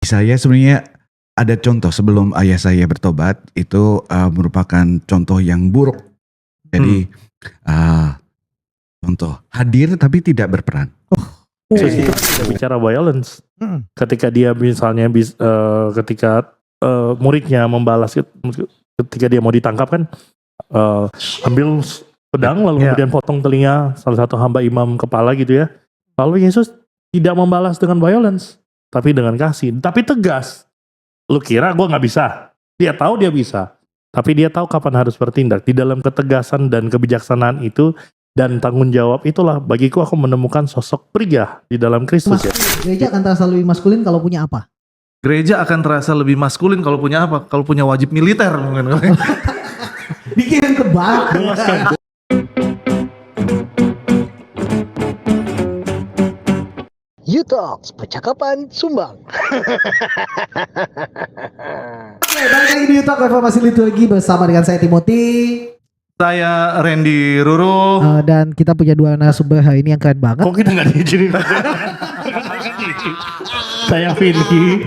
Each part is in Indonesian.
saya sebenarnya ada contoh sebelum ayah saya bertobat itu merupakan contoh yang buruk. Jadi contoh hadir tapi tidak berperan. Terus itu tidak bicara violence. Ketika dia misalnya ketika muridnya membalas, ketika dia mau ditangkap kan, ambil pedang lalu kemudian potong telinga salah satu hamba imam kepala gitu ya. Lalu Yesus tidak membalas dengan violence, tapi dengan kasih, tapi tegas. Lu kira gue nggak bisa? Dia tahu dia bisa, tapi dia tahu kapan harus bertindak. Di dalam ketegasan dan kebijaksanaan itu dan tanggung jawab itulah bagiku aku menemukan sosok pria di dalam Kristus. Ya. Gereja akan terasa lebih maskulin kalau punya apa? Gereja akan terasa lebih maskulin kalau punya apa? Kalau punya wajib militer mungkin. Dikirim ke barat. U-Talks, percakapan sumbang. Oke, balik lagi di YouTube Reformasi Liturgi bersama dengan saya Timothy. Saya Randy Ruru. Dan kita punya dua narasumber hari ini yang keren banget. Kok kita gak diizinin? Saya Vinky.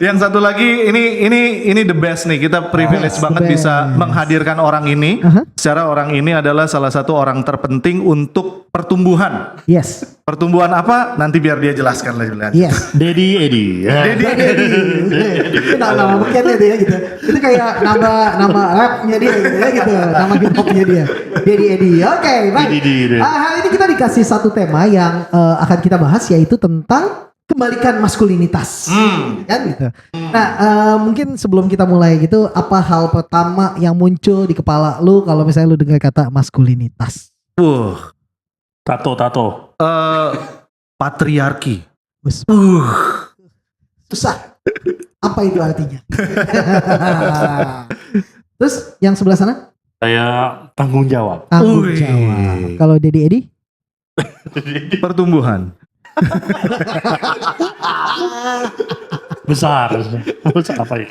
Yang satu lagi ini the best nih. Kita privilege banget bisa menghadirkan orang ini. Secara orang ini adalah salah satu orang terpenting untuk pertumbuhan. Yes. Pertumbuhan apa? Nanti biar dia jelaskan lagi. Yes. Daddy Eddie. Daddy Itu nama bukannya dia gitu. Itu kayak nama rapnya dia gitu ya gitu. Nama hip hopnya dia. Daddy Eddie. Oke, baik. Hari ini kita dikasih satu tema yang akan kita bahas, yaitu tentang kembalikan maskulinitas. Kan gitu. Nah, mungkin sebelum kita mulai gitu, apa hal pertama yang muncul di kepala lu kalau misalnya lu dengar kata maskulinitas? Tato. Patriarki. Susah. Apa itu artinya? Terus yang sebelah sana? Saya tanggung jawab. Tanggung jawab. Kalau Daddy Eddie? Pertumbuhan. Besar apa ya?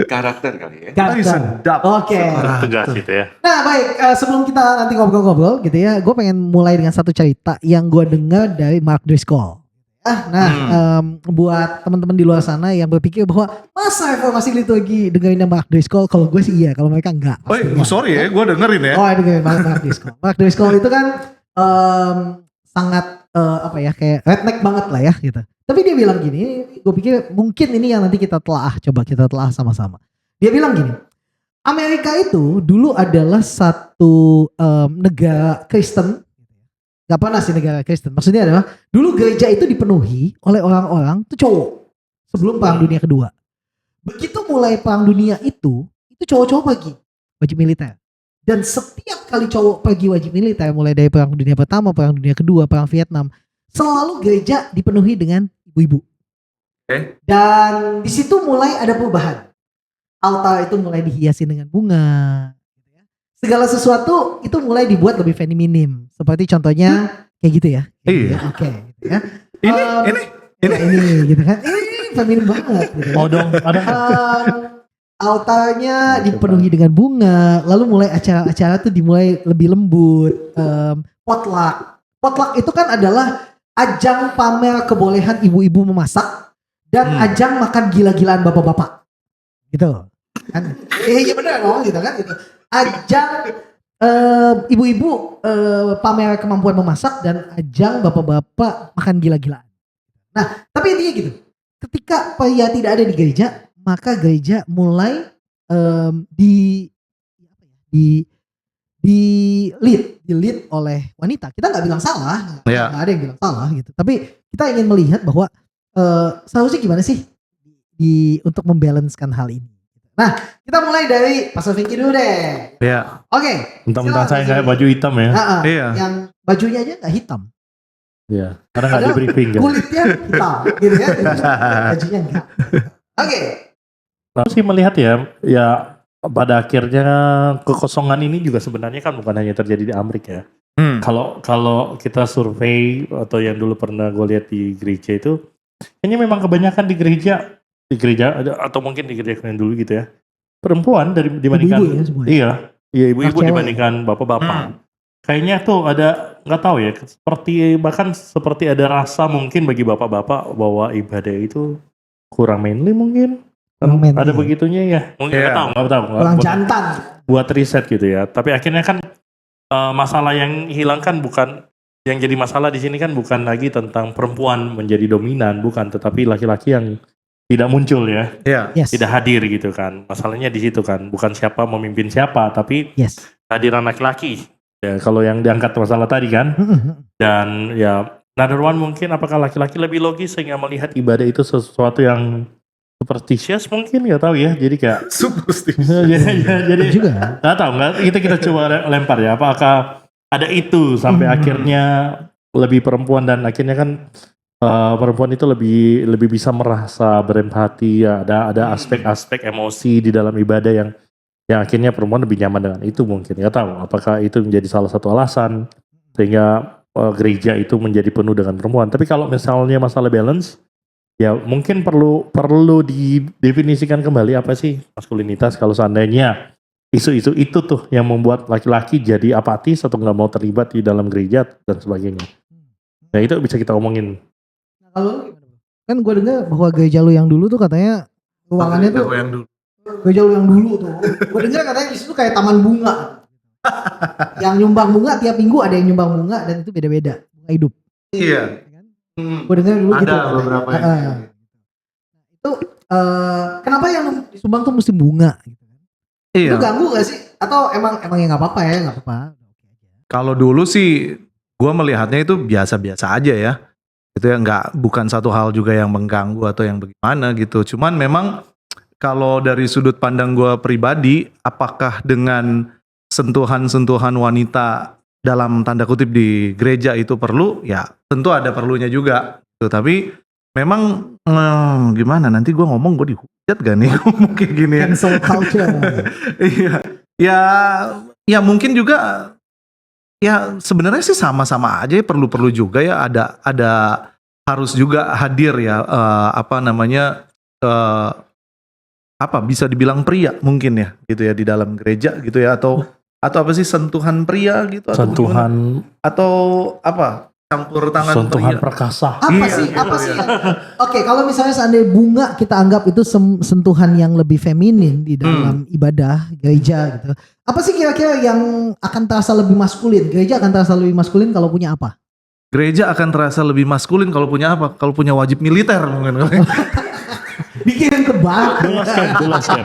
Karakter kali ya. Sedap. Oke. Tegas gitu ya. Nah baik, sebelum kita nanti ngobrol-ngobrol gitu ya, gue pengen mulai dengan satu cerita yang gue dengar dari Mark Driscoll. Buat teman-teman di luar sana yang berpikir bahwa masa reformasi liturgi dengerin Mark Driscoll, kalau gue sih iya, kalau mereka enggak. Sorry ya, gue dengerin ya. Oh, dengerin Mark Driscoll. Mark Driscoll itu kan sangat kayak redneck banget lah ya gitu. Tapi dia bilang gini, gue pikir mungkin ini yang nanti kita telah sama-sama. Dia bilang gini, Amerika itu dulu adalah satu negara Kristen. Gak pernah sih negara Kristen. Maksudnya adalah dulu gereja itu dipenuhi oleh orang-orang itu cowok sebelum Perang Dunia Kedua. Begitu mulai Perang Dunia itu cowok-cowok pergi wajib militer. Dan setiap kali cowok pergi wajib militer, mulai dari Perang Dunia Pertama, Perang Dunia Kedua, Perang Vietnam, selalu gereja dipenuhi dengan ibu-ibu. Dan di situ mulai ada perubahan. Altar itu mulai dihiasi dengan bunga. Segala sesuatu itu mulai dibuat lebih feminim. Seperti contohnya kayak gitu ya. Iya. Oke. Gitu ya. Ini Gitu kan. Ini feminim banget. Gitu Oh dong, ada. Altarnya dipenuhi dengan bunga. Lalu mulai acara-acara tuh dimulai lebih lembut. Potluck itu kan adalah ajang pamer kebolehan ibu-ibu memasak dan ajang makan gila-gilaan bapak-bapak. Gitu. Kan? Iya benar dong gitu kan gitu. Ajang ibu-ibu pamer kemampuan memasak dan ajang bapak-bapak makan gila-gilaan. Nah, tapi intinya gitu. Ketika pria tidak ada di gereja, maka gereja mulai di lead oleh wanita. Kita nggak bilang salah, nggak ada yang bilang salah gitu. Tapi kita ingin melihat bahwa seharusnya gimana sih untuk membalancekan hal ini. Nah, kita mulai dari Pastor Vinky dulu deh. Iya. Oke. Mentang-mentang saya kayak baju hitam ya. Iya. Yang bajunya aja nggak hitam. Iya. Karena nggak di briefing kan. Kulitnya hitam, gitu ya. Bajunya enggak. Oke. Aku sih melihat ya pada akhirnya kekosongan ini juga sebenarnya kan bukan hanya terjadi di Amerika ya. Kalau kita survei atau yang dulu pernah gue lihat di gereja itu, kayaknya memang kebanyakan di gereja atau mungkin di gereja kalian dulu gitu ya, perempuan dibandingkan ibu-ibu ya, ibu-ibu dibandingkan bapak-bapak. Kayaknya tuh ada nggak tahu ya, seperti ada rasa mungkin bagi bapak-bapak bahwa ibadah itu kurang manly mungkin. Kurang manly. Ada begitunya ya. Mungkin Iya. nggak tahu. Kurang jantan. Buat riset gitu ya. Tapi akhirnya kan masalah yang hilangkan bukan yang jadi masalah di sini kan bukan lagi tentang perempuan menjadi dominan, bukan, tetapi laki-laki yang tidak muncul ya, Iya. Yes. tidak hadir gitu kan. Masalahnya di situ kan, bukan siapa memimpin siapa, tapi Yes. kehadiran laki-laki. Ya, kalau yang diangkat masalah tadi kan, dan ya another one mungkin apakah laki-laki lebih logis sehingga melihat ibadah itu sesuatu yang superstitious mungkin, nggak tahu ya. Jadi kayak Superstitious. jadi Juga. nggak tahu, kita coba lempar ya, apakah ada itu sampai akhirnya lebih perempuan, dan akhirnya kan perempuan itu lebih bisa merasa berempati ya, ada aspek-aspek emosi di dalam ibadah yang akhirnya perempuan lebih nyaman dengan itu mungkin. Nggak tahu apakah itu menjadi salah satu alasan sehingga gereja itu menjadi penuh dengan perempuan. Tapi kalau misalnya masalah balance, ya mungkin perlu didefinisikan kembali apa sih maskulinitas, kalau seandainya isu-isu itu tuh yang membuat laki-laki jadi apatis atau nggak mau terlibat di dalam gereja dan sebagainya. Nah itu bisa kita omongin. Nah, kalau lu gimana, Bro? Kan gue dengar bahwa gereja lu yang dulu tuh katanya ruangannya tuh Yang dulu. gereja lu yang dulu tuh. Gue dengar katanya di situ kayak taman bunga. Yang nyumbang bunga tiap minggu ada yang nyumbang bunga dan itu beda-beda, bunga hidup. Iya. Gue dengar dulu Ada gitu. beberapa yang Itu kenapa yang disumbang tuh mesti bunga? Itu Iya. ganggu gak sih? Atau emangnya nggak apa-apa ya, nggak apa-apa. Kalau dulu sih gue melihatnya itu biasa-biasa aja ya. Itu ya bukan satu hal juga yang mengganggu atau yang bagaimana gitu. Cuman memang kalau dari sudut pandang gue pribadi, apakah dengan sentuhan-sentuhan wanita dalam tanda kutip di gereja itu perlu? Ya tentu ada perlunya juga. Tuh, tapi memang gimana nanti gue ngomong gue dihujat gak nih ngomong kayak gini ya. Cancel culture. Iya, ya mungkin juga ya sebenarnya sih sama-sama aja ya, perlu-perlu juga ya, ada harus juga hadir ya apa namanya apa bisa dibilang pria mungkin ya gitu ya di dalam gereja gitu ya, atau apa sih sentuhan pria gitu, atau Sentuhan gimana? Atau apa campur tangan sentuhan pria. perkasa. Apa Iya, sih? gitu Apa ya. sih? Oke, kalau misalnya seandainya bunga kita anggap itu sentuhan yang lebih feminin di dalam ibadah gereja gitu. Apa sih kira-kira yang akan terasa lebih maskulin? Gereja akan terasa lebih maskulin kalau punya apa? Gereja akan terasa lebih maskulin kalau punya apa? Kalau punya wajib militer mungkin. Dikirim ke bar. Dulu scam.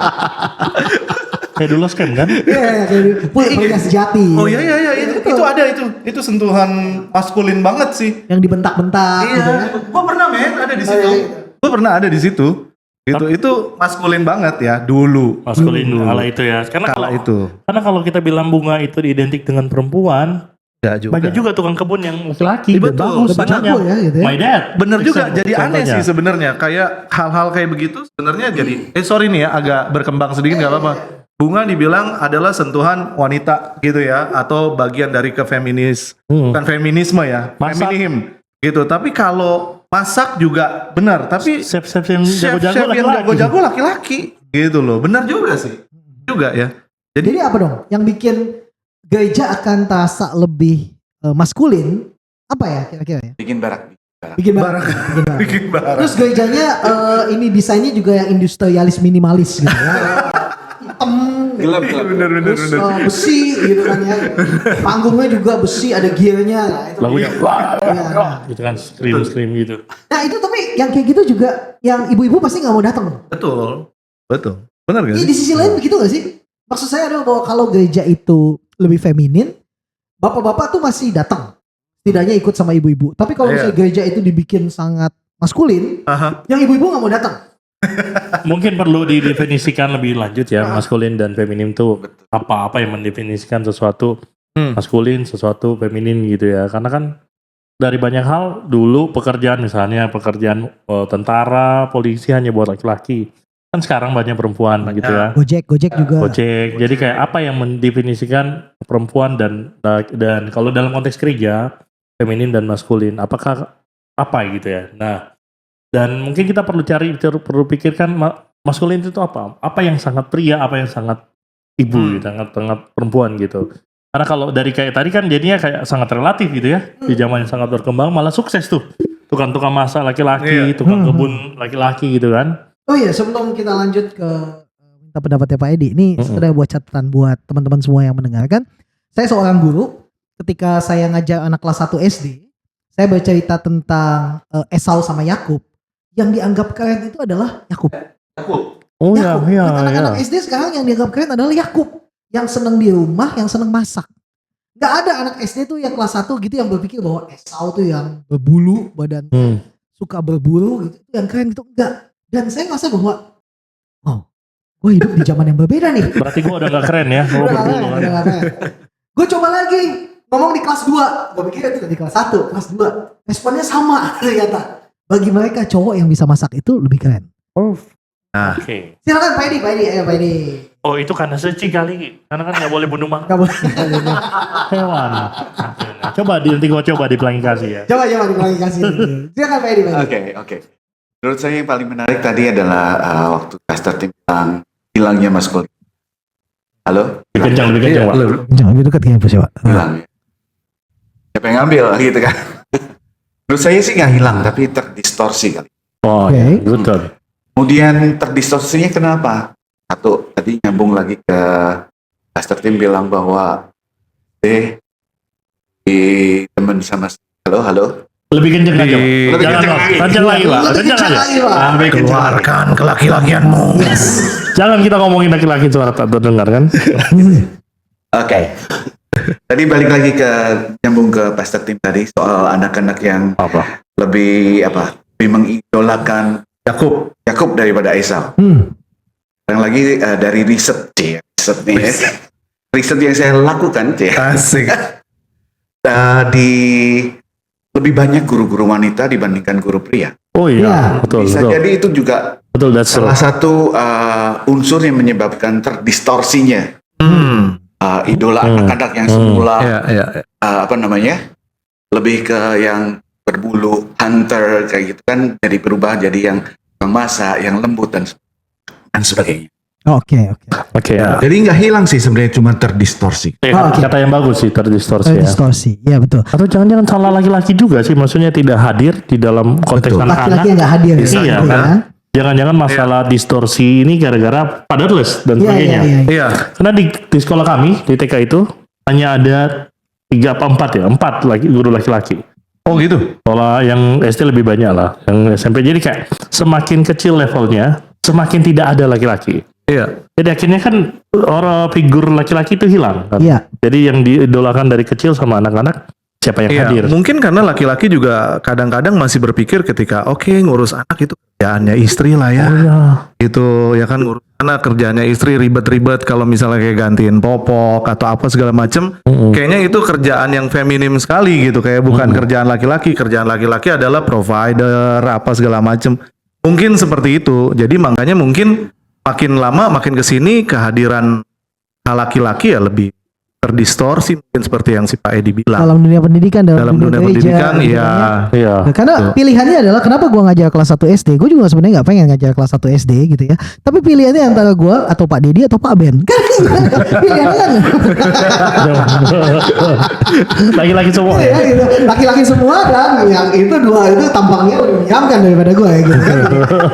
Kayak dulu scam kan? Iya, kayak punya sejati. Oh iya itu ada itu sentuhan maskulin banget sih. Yang dibentak-bentak gitu ya. Gua pernah ada di situ. Gua pernah ada di situ. Itu maskulin banget ya dulu. Maskulin ala itu ya. Karena kalau kita bilang bunga itu identik dengan perempuan, Ya juga. banyak juga tukang kebun yang laki-laki. Betul, dan bagus betul. sebenarnya. Jago ya, gitu ya. My dad. Bener juga, jadi aneh Contohnya. sih sebenarnya. Kayak hal-hal kayak begitu sebenarnya jadi sorry nih ya, agak berkembang sedikit nggak apa-apa. Bunga dibilang adalah sentuhan wanita gitu ya, atau bagian dari bukan feminisme ya, Masak. feminim gitu. Tapi kalau masak juga benar, tapi Chef yang chef jago-jago yang laki-laki. jago-jago laki-laki gitu loh. Benar juga sih. Juga ya. Jadi apa dong yang bikin gereja akan terasa lebih maskulin? Apa ya kira-kira ya? Bikin barak. Bikin barang. Bikin barang. Bikin barang. Terus gerejanya ini desainnya juga yang industrialis minimalis gitu ya. Hitam, Gelap. Bener. terus besi gitu kan ya. Panggungnya juga besi, ada gearnya. Nah, itu. Lagunya Iya. gitu kan, scream gitu. Nah itu tapi yang kayak gitu juga yang ibu-ibu pasti nggak mau datang. Betul. Benar gak Ini sih? di sisi lain begitu gak sih? Maksud saya adalah bahwa kalau gereja itu lebih feminin, bapak-bapak tuh masih datang. Setidaknya ikut sama ibu-ibu. Tapi kalau Iya. misalnya gereja itu dibikin sangat maskulin, Aha. yang ibu-ibu gak mau datang. Mungkin perlu didefinisikan lebih lanjut ya, maskulin dan feminim itu apa yang mendefinisikan sesuatu maskulin, sesuatu feminin gitu ya. Karena kan dari banyak hal dulu pekerjaan tentara, polisi hanya buat laki-laki. Kan sekarang banyak perempuan gitu ya. Gojek juga. Gojek. Jadi kayak apa yang mendefinisikan perempuan dan kalau dalam konteks gereja feminin dan maskulin, apakah apa gitu ya. Nah, dan mungkin kita perlu pikirkan maskulin itu apa? Apa yang sangat pria, apa yang sangat ibu gitu, sangat perempuan gitu. Karena kalau dari kayak tadi kan jadinya kayak sangat relatif gitu ya. Di zaman yang sangat berkembang malah sukses tuh. tukang masak laki-laki, tukang kebun laki-laki gitu kan. Oh iya, sebelum kita lanjut ke minta pendapatnya Pak Edi, ini sekedar buat catatan buat teman-teman semua yang mendengarkan. Saya seorang guru, ketika saya ngajar anak kelas 1 SD, saya bercerita tentang Esau sama Yakub. Yang dianggap keren itu adalah Yakub. Oh iya, Yakub. iya, Buat iya. anak-anak SD sekarang yang dianggap keren adalah Yakub. Yang seneng di rumah, yang seneng masak. Gak ada anak SD tuh yang kelas 1 gitu yang berpikir bahwa Esau tuh yang berbulu, badan suka berburu gitu, yang keren gitu. Enggak. Dan saya ngerasa bahwa, oh, gue hidup di zaman yang berbeda nih. Berarti gue udah gak keren ya. Kalau berbulu kan. Gue coba lagi ngomong di kelas 2. Gue pikir itu di kelas 1, kelas 2. Responnya sama ternyata. Bagi mereka cowok yang bisa masak itu lebih keren. Oh. Nah. Oke. Silakan Pak Edi, ayo Pak Edi. Oh itu karena seci kali. Karena kan gak boleh bunuh Gak boleh. hewan. Coba nanti gue coba di planifikasi ya. Coba diklarifikasi. Silakan Pak Edi. Oke. Menurut saya yang paling menarik tadi adalah waktu Pastor Tim bilang hilangnya maskulin. Halo? Lebih kencang, Pak. Jangan lebih dekat kayaknya Pak. Hilang ya. Siapa yang ngambil gitu kan? Menurut saya sih nggak hilang, tapi terdistorsi kali. Oh Oke. iya, betul. Kemudian terdistorsinya kenapa? Satu, tadi nyambung lagi ke Pastor Tim bilang bahwa di teman sama halo. Lebih kencang aja. Lebih Jangan kencang lagi. kencang lagi lah. Lebih Kencang kencang aja. lagi, Pak. Lebih kencang. Keluarkan kelaki-lakianmu. Jangan kita ngomongin laki-laki suara tak terdengar kan. Oke. Tadi balik lagi ke nyambung ke Pastor Tim tadi soal anak-anak yang lebih mengidolakan Yakub daripada Esau. Sekarang lagi dari riset nih ya. Riset yang saya lakukan Asik. lebih banyak guru-guru wanita dibandingkan guru pria. Oh iya, Iya. betul. Bisa jadi itu juga Betul, that's true. salah satu unsur yang menyebabkan terdistorsinya idola anak-anak yang semula Iya. lebih ke yang berbulu hunter kayak gitu kan, jadi berubah jadi yang memasak, yang lembut dan sebagainya. Oke. Oke. Ya. Jadi nggak hilang sih sebenarnya, cuma terdistorsi. Oke. Kata yang bagus sih, terdistorsi ya. Distorsi. Iya betul. Atau jangan-jangan salah laki-laki juga sih, maksudnya tidak hadir di dalam konteks Betul. Laki-laki anak-anak. yang gak hadir. Iya, gitu kan? ya. Jangan-jangan masalah distorsi ini gara-gara fatherless dan Iya. sebagainya. Iya. Karena di sekolah kami, di TK itu, hanya ada 3 apa 4 ya, 4 guru laki-laki. Oh gitu. Sekolah yang SD lebih banyak lah, yang SMP. Jadi kayak semakin kecil levelnya, semakin tidak ada laki-laki. Iya. Jadi akhirnya kan orang figur laki-laki itu hilang kan? Iya. Jadi yang diidolakan dari kecil sama anak-anak, siapa yang Iya, hadir? mungkin karena laki-laki juga kadang-kadang masih berpikir ketika ngurus anak itu kerjaannya istri lah ya. Oh iya. Gitu ya kan, ngurus anak kerjaannya istri ribet-ribet, kalau misalnya kayak gantiin popok atau apa segala macem. Kayaknya itu kerjaan yang feminim sekali gitu, kayak bukan kerjaan laki-laki. Kerjaan laki-laki adalah provider apa segala macem. Mungkin seperti itu. Jadi makanya mungkin makin lama makin kesini kehadiran laki-laki ya lebih terdistorsi, mungkin seperti yang si Pak Edi bilang. Dalam dunia pendidikan, Dalam dunia gereja, pendidikan gitu ya. kan ya. Iya. Nah, karena pilihannya adalah kenapa gue ngajar kelas 1 SD. Gue juga sebenarnya nggak pengen ngajar kelas 1 SD gitu ya. Tapi pilihannya antara gue atau Pak Dedi atau Pak Ben. Kan pilihannya kan. Laki-laki semua Ya, ya. gitu. Laki-laki semua dan yang itu dua itu tampangnya lebih menyeramkan daripada gue ya, gitu kan.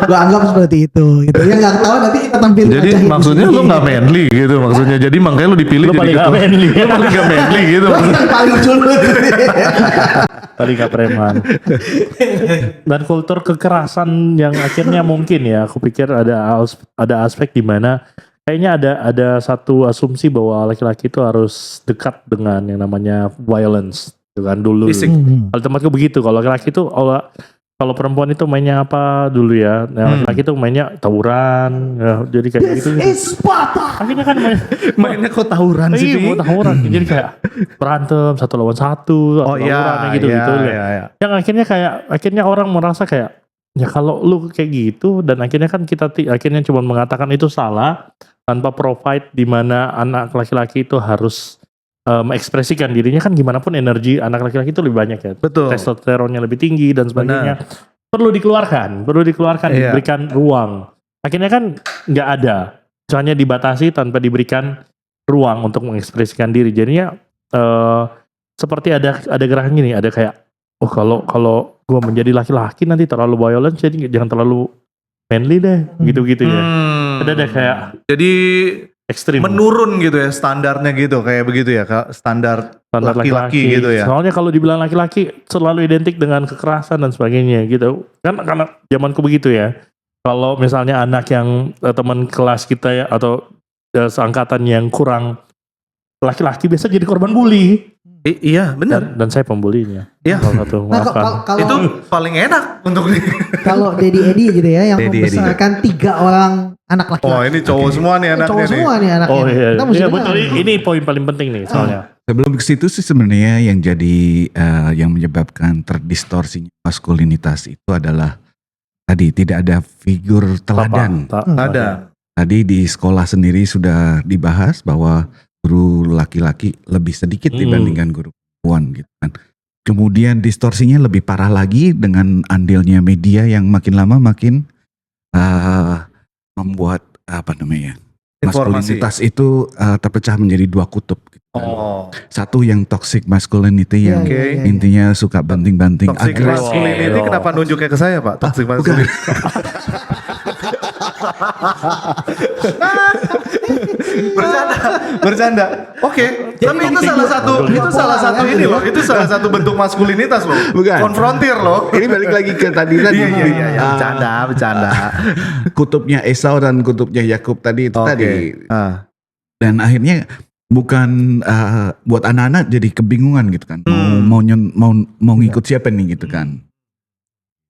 Gue anggap seperti itu gitu. Yang nggak tahu nanti kita tampil. Jadi maksudnya lu nggak manly gitu maksudnya. Jadi makanya lu dipilih Lu jadi paling nggak ketua. manly. Lu paling nggak manly gitu. yang paling culun. Paling gak preman. Dan kultur kekerasan yang akhirnya mungkin ya, aku pikir ada aspek di mana kayaknya ada satu asumsi bahwa laki-laki itu harus dekat dengan yang namanya violence, dengan dulu. Fisik. Kalau tempatku begitu, kalau laki-laki itu kalau perempuan itu mainnya apa dulu ya, laki-laki itu mainnya tawuran, ya, jadi kayak gitu. Sparta. Akhirnya kan Mainnya kok tawuran sih? iya, mau tawuran, jadi kayak berantem 1 lawan 1, Oh iya, gitu-gitu ya. iya. Yang akhirnya orang merasa kayak ya kalau lu kayak gitu, dan akhirnya kan kita akhirnya cuma mengatakan itu salah tanpa provide di mana anak laki-laki itu harus mengekspresikan dirinya. Kan gimana pun energi anak laki-laki itu lebih banyak ya, Betul. testosteronnya lebih tinggi dan sebagainya. Perlu dikeluarkan, Iya. diberikan ruang. Akhirnya kan nggak ada, hanya dibatasi tanpa diberikan ruang untuk mengekspresikan diri. Jadinya seperti ada gerakan gini, ada kayak kalau gue menjadi laki-laki nanti terlalu violent, jadi jangan terlalu manly deh, gitu-gitu ya. Ada deh kayak Jadi ekstrim. menurun gitu ya standarnya gitu kayak begitu ya Kak, standar Standar laki-laki gitu ya. Soalnya kalau dibilang laki-laki selalu identik dengan kekerasan dan sebagainya gitu. Kan karena zamanku begitu ya. Kalau misalnya anak yang teman kelas kita ya atau seangkatan yang kurang laki-laki biasa jadi korban bully. Iya benar. Dan saya pembulinya. Iya. Salah satu. Nah, Maafkan. Itu kalau paling enak untuk kalau Dedi Edi gitu ya yang Dedi Edi. membesarkan 3 orang anak laki-laki. Oh ini cowok semua nih anaknya Cowok nih. semua nih anaknya. Oh iya, Kita mesti iya dengar. betul. Ini poin paling penting nih soalnya. Sebelum ke situ sih sebenarnya yang jadi yang menyebabkan terdistorsinya maskulinitas itu adalah tadi tidak ada figur teladan. Ada. Tadi di sekolah sendiri sudah dibahas bahwa guru laki-laki lebih sedikit dibandingkan guru perempuan gitu kan. Kemudian distorsinya lebih parah lagi dengan andilnya media yang makin lama makin membuat apa namanya Informasi. maskulinitas itu terpecah menjadi 2 kutub. Gitu kan. Oh. Satu yang toxic masculinity yang Iya, Oke. iya, iya. intinya suka banting-banting Toxic agresif. masculinity kenapa nunjuknya ke saya Pak? Toxic bukan. masculinity. Bercanda. Oke. Tapi itu salah satu ini loh. Itu salah satu bentuk maskulinitas loh. Bukan. Konfrontir loh. Ini balik lagi ke tadi Iya. Bercanda. Kutubnya Esau dan kutubnya Yakub tadi itu tadi. Ah. Dan akhirnya bukan buat anak-anak jadi kebingungan gitu kan. Mau ngikut siapa nih gitu kan.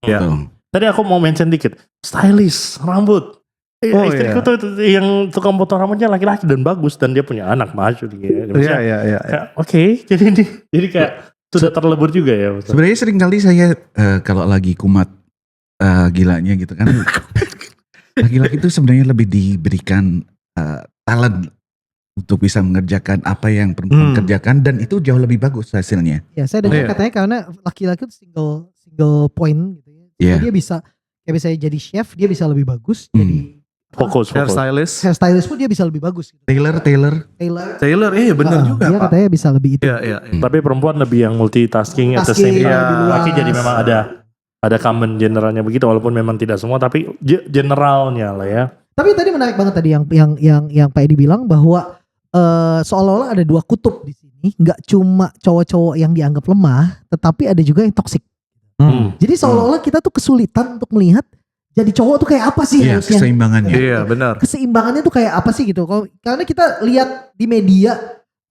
Ya. Tuh. Tadi aku mau mention dikit, stylish rambut. Oh, Istriku iya. tuh yang tukang potong rambutnya laki-laki dan bagus dan dia punya anak maju dia. Iya. Kayak, oke, jadi kayak sudah terlebur juga ya. Betul. Sebenarnya sering kali saya kalau lagi kumat gilanya gitu kan. Laki-laki itu sebenarnya lebih diberikan talent untuk bisa mengerjakan apa yang perempuan kerjakan dan itu jauh lebih bagus hasilnya. Ya, saya dengar Iya. katanya karena laki-laki itu single point gitu ya. Iya. Dia bisa kayak misalnya jadi chef, dia bisa lebih bagus. Hmm. Jadi Fokus. Hairstylist. hairstylist pun dia bisa lebih bagus gitu. Taylor. Taylor, benar juga Dia Pak. katanya bisa lebih itu. Iya. Tapi perempuan lebih yang multitasking at the same Tasking, time. lebih luas. Laki jadi memang ada common generalnya begitu walaupun memang tidak semua tapi generalnya lah ya. Tapi tadi menarik banget tadi yang Pak Edi bilang bahwa seolah-olah ada 2 kutub di sini, nggak cuma cowok-cowok yang dianggap lemah, tetapi ada juga yang toksik. Jadi seolah-olah kita tuh kesulitan untuk melihat jadi cowok tuh kayak apa sih Iya, harusnya. keseimbangannya. Iya, benar. Keseimbangannya tuh kayak apa sih gitu. Karena kita lihat di media,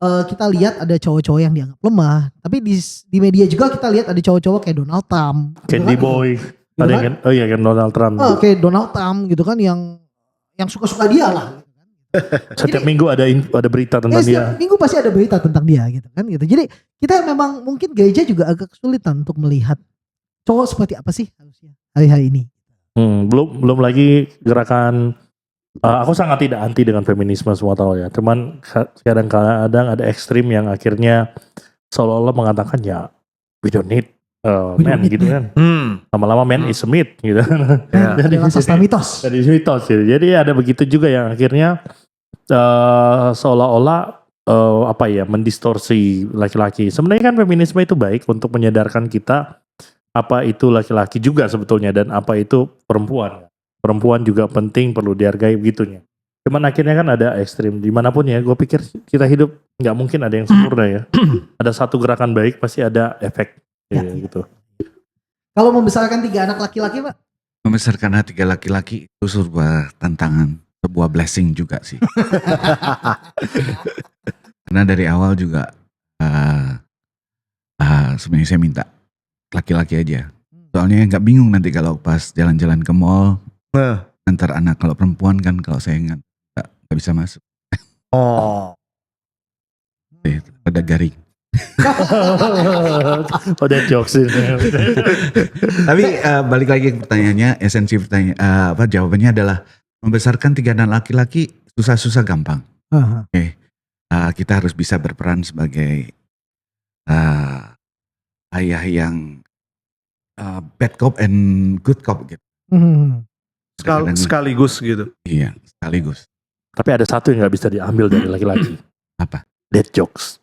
kita lihat ada cowok-cowok yang dianggap lemah, tapi di media juga kita lihat ada cowok-cowok kayak Donald Trump, gitu Candy kan. Boy. Gitu Ada kan. yang kan Donald Trump. Kayak Donald Trump gitu kan yang suka-suka dia lah. Setiap minggu ada berita tentang Setiap dia. minggu pasti ada berita tentang dia gitu kan gitu. Jadi kita memang mungkin gereja juga agak kesulitan untuk melihat cowok seperti apa sih harusnya hari-hari ini. Belum lagi gerakan. Aku sangat tidak anti dengan feminisme semua tahu ya. Cuman kadang-kadang ada ekstrim yang akhirnya seolah-olah mengatakan ya we don't need men gitu kan. Lama-lama man is a myth gitu. Ya. Adalah sastra mitos. Jadi mitos gitu. Jadi ada begitu juga yang akhirnya seolah-olah mendistorsi laki-laki. Sebenarnya kan feminisme itu baik untuk menyadarkan kita apa itu laki-laki juga sebetulnya dan apa itu perempuan. Perempuan juga penting, perlu dihargai begitunya. Cuman akhirnya kan ada ekstrim dimanapun ya. Gue pikir kita hidup nggak mungkin ada yang sempurna ya. Ada satu gerakan baik pasti ada efek gitu. Kalau membesarkan 3 anak laki-laki, Pak? Membesarkan 3 laki-laki itu sebuah tantangan, sebuah blessing juga sih. Karena dari awal juga sebenarnya saya minta laki-laki aja. Soalnya nggak bingung nanti kalau pas jalan-jalan ke mall antar anak. Kalau perempuan kan kalau saya nggak bisa masuk. Oh. Ada garing. Udah jokes ini. Tapi balik lagi ke pertanyaannya, esensi pertanyaan jawabannya adalah membesarkan 3 anak laki-laki susah-susah gampang. Kita harus bisa berperan sebagai ayah yang bad cop and good cop gitu. Sekaligus gitu. Iya, sekaligus. Tapi ada satu yang nggak bisa diambil dari laki-laki. Apa? Dead jokes.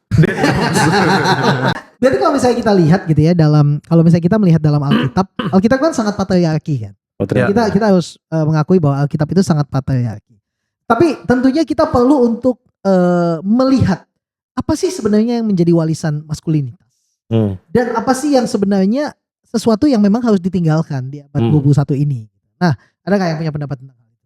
Berarti kalau misalnya kita lihat gitu ya kalau misalnya kita melihat dalam Alkitab kan sangat patriarki kan. Kita harus mengakui bahwa Alkitab itu sangat patriarki. Tapi tentunya kita perlu untuk melihat apa sih sebenarnya yang menjadi warisan maskulinitas. Dan apa sih yang sebenarnya sesuatu yang memang harus ditinggalkan di abad 21 ini. Nah, ada nggak yang punya pendapat tentang hal itu?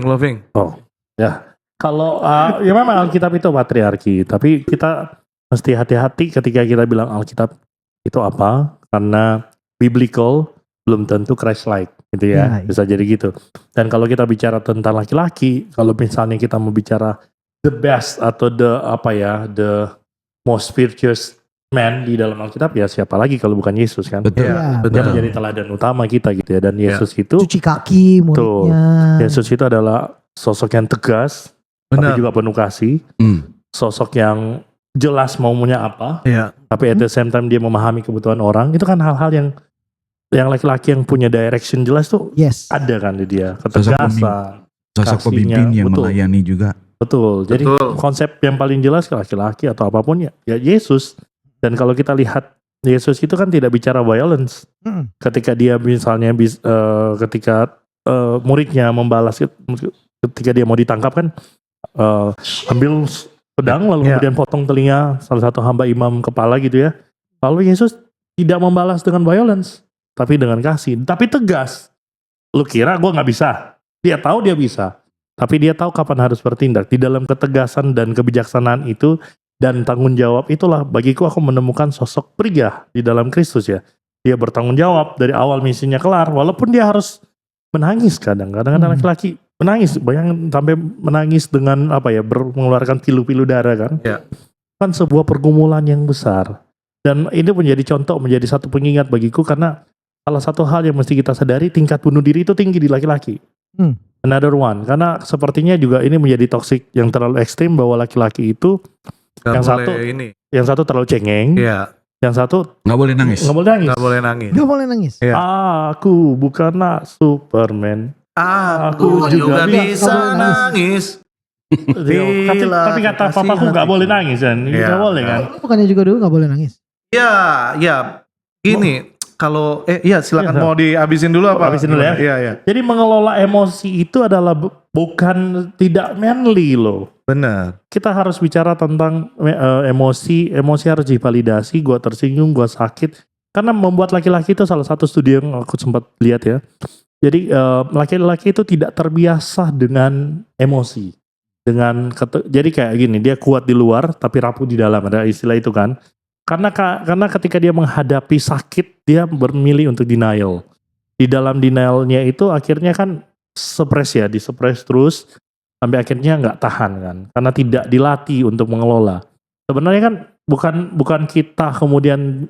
Loving. Oh, ya. Kalau ya memang Alkitab itu patriarki, tapi kita mesti hati-hati ketika kita bilang Alkitab itu apa, karena biblical belum tentu Christ-like, gitu ya. Bisa jadi gitu. Dan kalau kita bicara tentang laki-laki, kalau misalnya kita mau bicara the best atau the most virtuous man di dalam Alkitab, ya siapa lagi kalau bukan Yesus kan? Betul. Dia menjadi teladan utama kita gitu ya. Dan Yesus itu Cuci kaki muridnya. Yesus itu adalah sosok yang tegas, tapi juga penuh kasih. Sosok yang jelas maunya apa. Tapi at the same time dia memahami kebutuhan orang. Itu kan hal-hal yang laki-laki yang punya direction jelas tuh ada kan di dia. Ketegasan. Sosok pemimpin yang melayani juga. Betul. Jadi konsep yang paling jelas ke laki-laki atau apapun ya Yesus. Dan kalau kita lihat Yesus itu kan tidak bicara violence. Ketika dia misalnya ketika muridnya membalas ketika dia mau ditangkap kan ambil pedang lalu kemudian potong telinga salah satu hamba imam kepala gitu ya. Lalu Yesus tidak membalas dengan violence, tapi dengan kasih, tapi tegas. Lu kira gue nggak bisa? Dia tahu dia bisa, tapi dia tahu kapan harus bertindak. Di dalam ketegasan dan kebijaksanaan itu dan tanggung jawab itulah bagiku aku menemukan sosok pria di dalam Kristus ya. Dia bertanggung jawab dari awal misinya kelar, walaupun dia harus menangis kadang-kadang laki-laki menangis, bayangin sampai menangis dengan mengeluarkan pilu-pilu darah kan. Kan sebuah pergumulan yang besar. Dan ini menjadi contoh, menjadi satu pengingat bagiku karena salah satu hal yang mesti kita sadari tingkat bunuh diri itu tinggi di laki-laki. Another one, karena sepertinya juga ini menjadi toxic yang terlalu ekstrim bahwa laki-laki itu yang satu terlalu cengeng, yang satu nggak boleh nangis. Nggak boleh nangis. Aku bukanlah Superman. Aku juga bisa nangis. Tapi kata papaku nggak boleh nangis kan? Nggak boleh kan? Bukannya juga dulu nggak boleh nangis? Ya. Gini, kalau silakan mau dihabisin dulu apa? Habisin dulu ya. Iya. Jadi mengelola emosi itu adalah bukan tidak manly loh. Benar. Kita harus bicara tentang emosi harus divalidasi. Gua tersinggung, gua sakit. Karena membuat laki-laki itu salah satu studi yang aku sempat lihat ya. Jadi laki-laki itu tidak terbiasa dengan emosi. Jadi kayak gini, dia kuat di luar tapi rapuh di dalam, ada istilah itu kan. Karena ketika dia menghadapi sakit, dia memilih untuk denial. Di dalam denialnya itu akhirnya kan disuppress terus sampai akhirnya nggak tahan kan. Karena tidak dilatih untuk mengelola. Sebenarnya kan bukan kita kemudian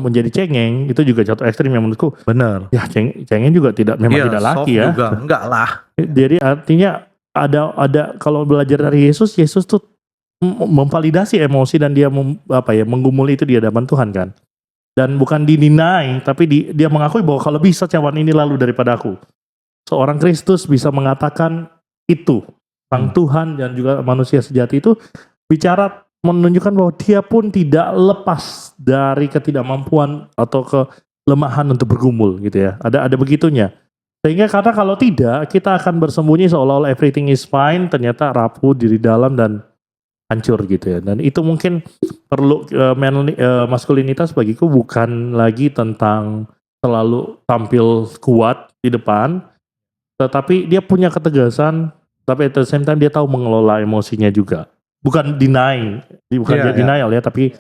menjadi cengeng, itu juga jatuh ekstrim yang menurutku. Benar. Ya cengeng juga tidak laki ya. Juga enggak lah. Jadi artinya ada kalau belajar dari Yesus tuh memvalidasi emosi dan dia menggumuli itu di hadapan Tuhan kan. Dan bukan didinai, tapi dia mengakui bahwa kalau bisa cawan ini lalu daripada aku. Seorang Kristus bisa mengatakan itu. Sang Tuhan dan juga manusia sejati itu bicara menunjukkan bahwa dia pun tidak lepas dari ketidakmampuan atau kelemahan untuk bergumul gitu ya. Ada begitunya. Sehingga karena kalau tidak kita akan bersembunyi seolah-olah everything is fine, ternyata rapuh diri dalam dan hancur gitu ya. Dan itu mungkin perlu maskulinitas bagiku bukan lagi tentang selalu tampil kuat di depan, tetapi dia punya ketegasan, tapi at the same time dia tahu mengelola emosinya juga. Bukan denial ya, tapi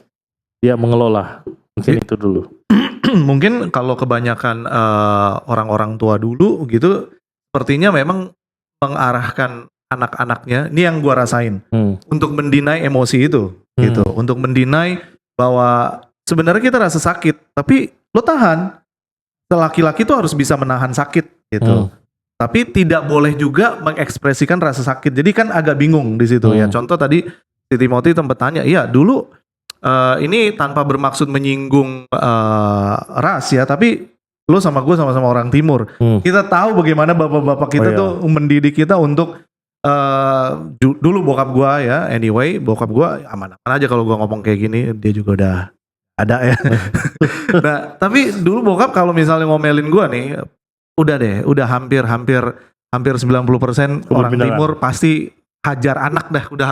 dia mengelola. Mungkin itu dulu. Mungkin kalau kebanyakan orang-orang tua dulu gitu, sepertinya memang mengarahkan anak-anaknya, ini yang gua rasain, untuk mendinai emosi itu, gitu, untuk mendinai bahwa sebenarnya kita rasa sakit, tapi lo tahan. Laki-laki tuh harus bisa menahan sakit, gitu. Tapi tidak boleh juga mengekspresikan rasa sakit. Jadi kan agak bingung di situ ya. Contoh tadi si Timothy tempat tanya, iya dulu ini tanpa bermaksud menyinggung ras ya, tapi lo sama gue sama-sama orang timur. Kita tahu bagaimana bapak-bapak kita tuh mendidik kita untuk dulu bokap gua ya, anyway, bokap gua aman-aman aja kalau gua ngomong kayak gini, dia juga udah ada ya. Nah, tapi dulu bokap kalau misalnya ngomelin gua nih, udah deh, udah hampir 90% orang Beneran. timur pasti hajar anak dah, udah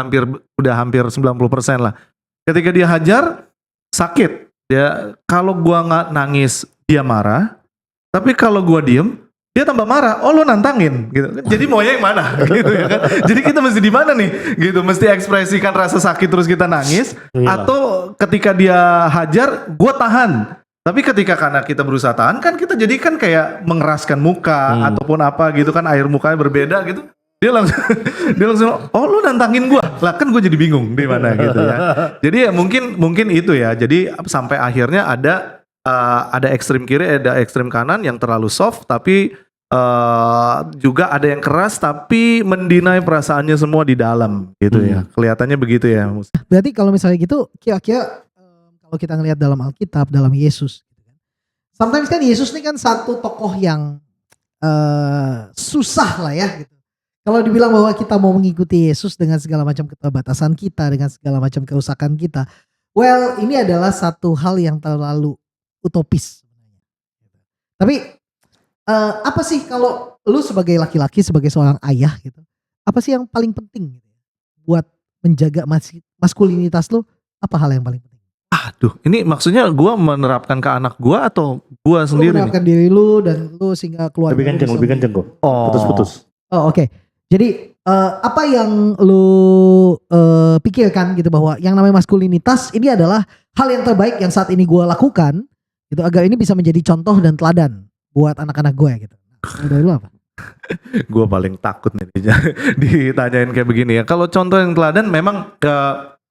hampir 90% lah. Ketika dia hajar, sakit. Dia kalau gua nggak nangis, dia marah. Tapi kalau gua diem, dia tambah marah. Oh, lu nantangin gitu. Jadi maunya yang mana gitu ya kan. Jadi kita mesti di mana nih? Gitu, mesti ekspresikan rasa sakit terus kita nangis Iyalah. atau ketika dia hajar, gua tahan. Tapi ketika karena kita berusaha tahan kan kita jadi kan kayak mengeraskan muka ataupun apa gitu kan, air mukanya berbeda gitu. Dia langsung oh lu nantangin gua. Lah kan gue jadi bingung di mana gitu ya. Jadi ya mungkin itu ya. Jadi sampai akhirnya ada ekstrem kiri, ada ekstrem kanan yang terlalu soft tapi juga ada yang keras tapi mendinai perasaannya semua di dalam gitu ya. Kelihatannya begitu ya. Berarti kalau misalnya gitu, kira-kira kalau kita ngelihat dalam Alkitab, dalam Yesus, sometimes kan Yesus ini kan satu tokoh yang susah lah ya. Gitu. Kalau dibilang bahwa kita mau mengikuti Yesus dengan segala macam keterbatasan kita, dengan segala macam kerusakan kita, well ini adalah satu hal yang terlalu utopis. Tapi apa sih kalau lu sebagai laki-laki, sebagai seorang ayah gitu, apa sih yang paling penting gitu, buat menjaga maskulinitas lu? Apa hal yang paling penting? Aduh, ini maksudnya gue menerapkan ke anak gue atau gue Lu sendiri nih? menerapkan diri lu dan lu sehingga keluarga Lebih kenceng, lebih kenceng kok. Oh. Putus-putus. Oh oke. Jadi apa yang lu pikirkan gitu bahwa yang namanya maskulinitas ini adalah hal yang terbaik yang saat ini gue lakukan gitu agar ini bisa menjadi contoh dan teladan buat anak-anak gue gitu. Nah, dari lu apa? Gue paling takut nih ditanyain kayak begini ya. Kalau contoh yang teladan memang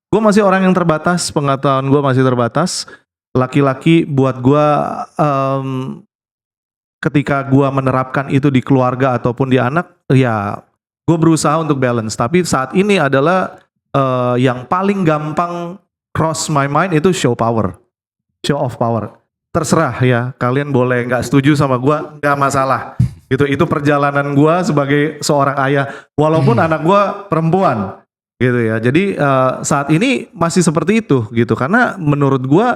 gue masih orang yang terbatas, pengetahuan gue masih terbatas. Laki-laki buat gue ketika gue menerapkan itu di keluarga ataupun di anak, ya gue berusaha untuk balance. Tapi saat ini adalah yang paling gampang cross my mind itu show of power. Terserah ya, kalian boleh nggak setuju sama gue, nggak masalah. Itu perjalanan gue sebagai seorang ayah, walaupun anak gue perempuan, gitu ya. Jadi saat ini masih seperti itu, gitu. Karena menurut gue,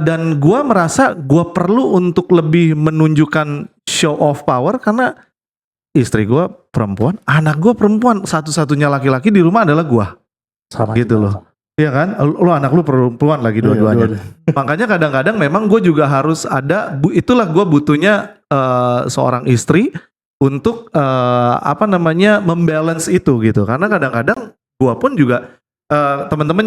dan gue merasa gue perlu untuk lebih menunjukkan show of power karena istri gue perempuan, anak gue perempuan, satu-satunya laki-laki di rumah adalah gue, Sama gitu juga. loh. Iya kan, lu anak lu perempuan lagi dua-duanya. Makanya kadang-kadang memang gue juga harus ada, itulah gue butuhnya seorang istri untuk membalance itu gitu. Karena kadang-kadang gue pun juga teman-teman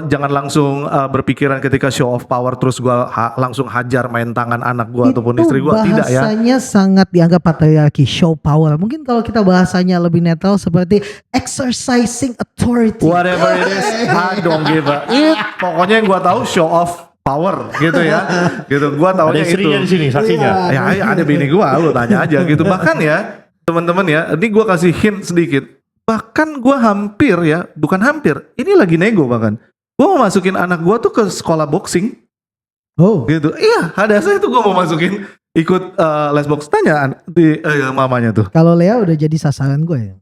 jangan langsung berpikiran ketika show of power terus gue langsung hajar main tangan anak gue ataupun istri gue, tidak ya. Bahasanya sangat dianggap patriarki, show power. Mungkin kalau kita bahasanya lebih netral seperti exercising authority. Whatever it is, I don't give a it. Pokoknya yang gue tahu show off power gitu ya. Gitu, gue Ada taunya itu. istrinya di sini, saksinya. Ya ada bini gue, lu tanya aja gitu. Bahkan ya teman-teman ya, ini gue kasih hint sedikit. Bahkan gue hampir ya, bukan hampir, ini lagi nego bahkan. Gue mau masukin anak gue tuh ke sekolah boxing Oh. gitu. Iya, ada saya tuh gue mau masukin ikut les box. Tanya di mamanya tuh. Kalau Lea udah jadi sasaran gue ya.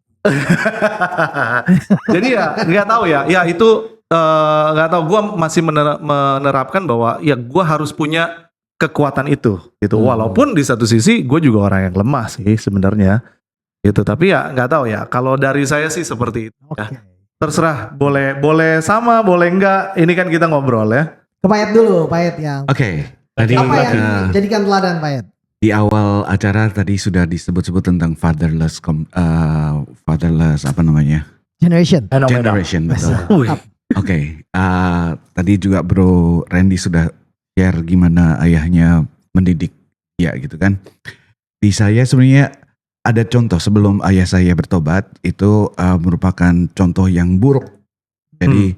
Jadi ya nggak tahu ya. Ya itu nggak tahu. Gue masih menerapkan bahwa ya gue harus punya kekuatan itu gitu. Walaupun di satu sisi gue juga orang yang lemah sih sebenarnya. Gitu. Tapi ya nggak tahu ya. Kalau dari saya sih seperti itu. Oke. Ya. Terserah. Boleh sama, boleh enggak. Ini kan kita ngobrol ya. Ke Payet dulu, Payet yang Oke, tadi apa yang jadikan teladan Payet? di awal acara tadi sudah disebut-sebut tentang fatherless apa namanya? Generation. Generation, betul. Wih. Oke, tadi juga Bro Randy sudah share gimana ayahnya mendidik dia gitu kan. Di saya sebenarnya ada contoh sebelum ayah saya bertobat itu merupakan contoh yang buruk. Jadi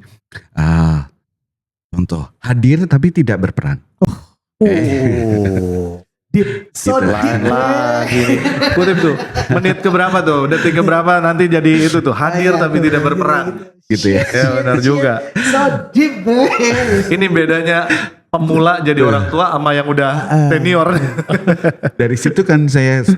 contoh hadir tapi tidak berperan. Deep. So Gitu. deep. Lagi nih. Kutip tuh. Menit keberapa tuh? Detik keberapa nanti jadi itu tuh. Hadir tapi tidak berperan. Gitu ya. Ya benar juga. So deep. Man. Ini bedanya pemula jadi orang tua sama yang udah senior. Dari situ kan saya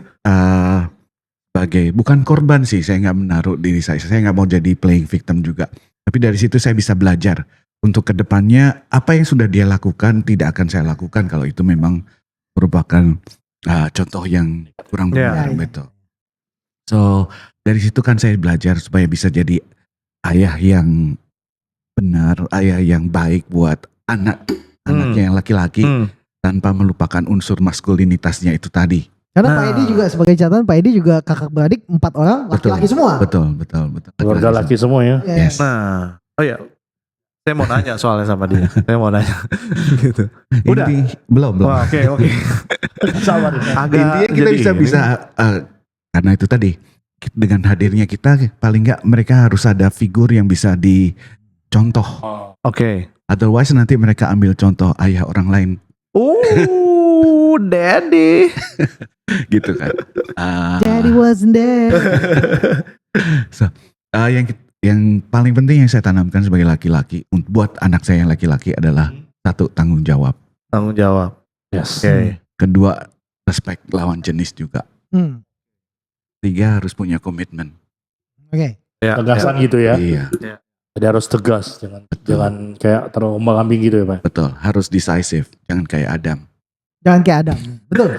sebagai bukan korban sih, saya nggak menaruh diri saya nggak mau jadi playing victim juga. Tapi dari situ saya bisa belajar untuk kedepannya apa yang sudah dia lakukan tidak akan saya lakukan kalau itu memang merupakan contoh yang kurang benar, betul. So dari situ kan saya belajar supaya bisa jadi ayah yang benar, ayah yang baik buat anaknya yang laki-laki tanpa melupakan unsur maskulinitasnya itu tadi. Karena Pak Edi juga sebagai catatan, Pak Edi juga kakak beradik 4 orang laki-laki semua. Betul. Keluarga laki semua ya. Yes. Nah, oh ya, saya mau nanya soalnya sama dia. Saya mau nanya. Gitu. Udah? Belum. Oh, Oke. Sabar. Intinya kita bisa karena itu tadi dengan hadirnya kita paling nggak mereka harus ada figur yang bisa dicontoh. Oke. Otherwise nanti mereka ambil contoh ayah orang lain. Daddy. Gitu kan. Daddy wasn't there. So, yang paling penting yang saya tanamkan sebagai laki-laki buat anak saya yang laki-laki adalah satu, tanggung jawab. Tanggung jawab. Yes. Oke. Kedua, respect lawan jenis juga. 3, Harus punya komitmen. Oke. Ya, Tegasan gitu ya. Iya, Jadi harus tegas, jangan kayak terombang-ambing gitu ya Pak. betul. Harus decisive, jangan kayak Adam. Jangan kayak Adam. Betul.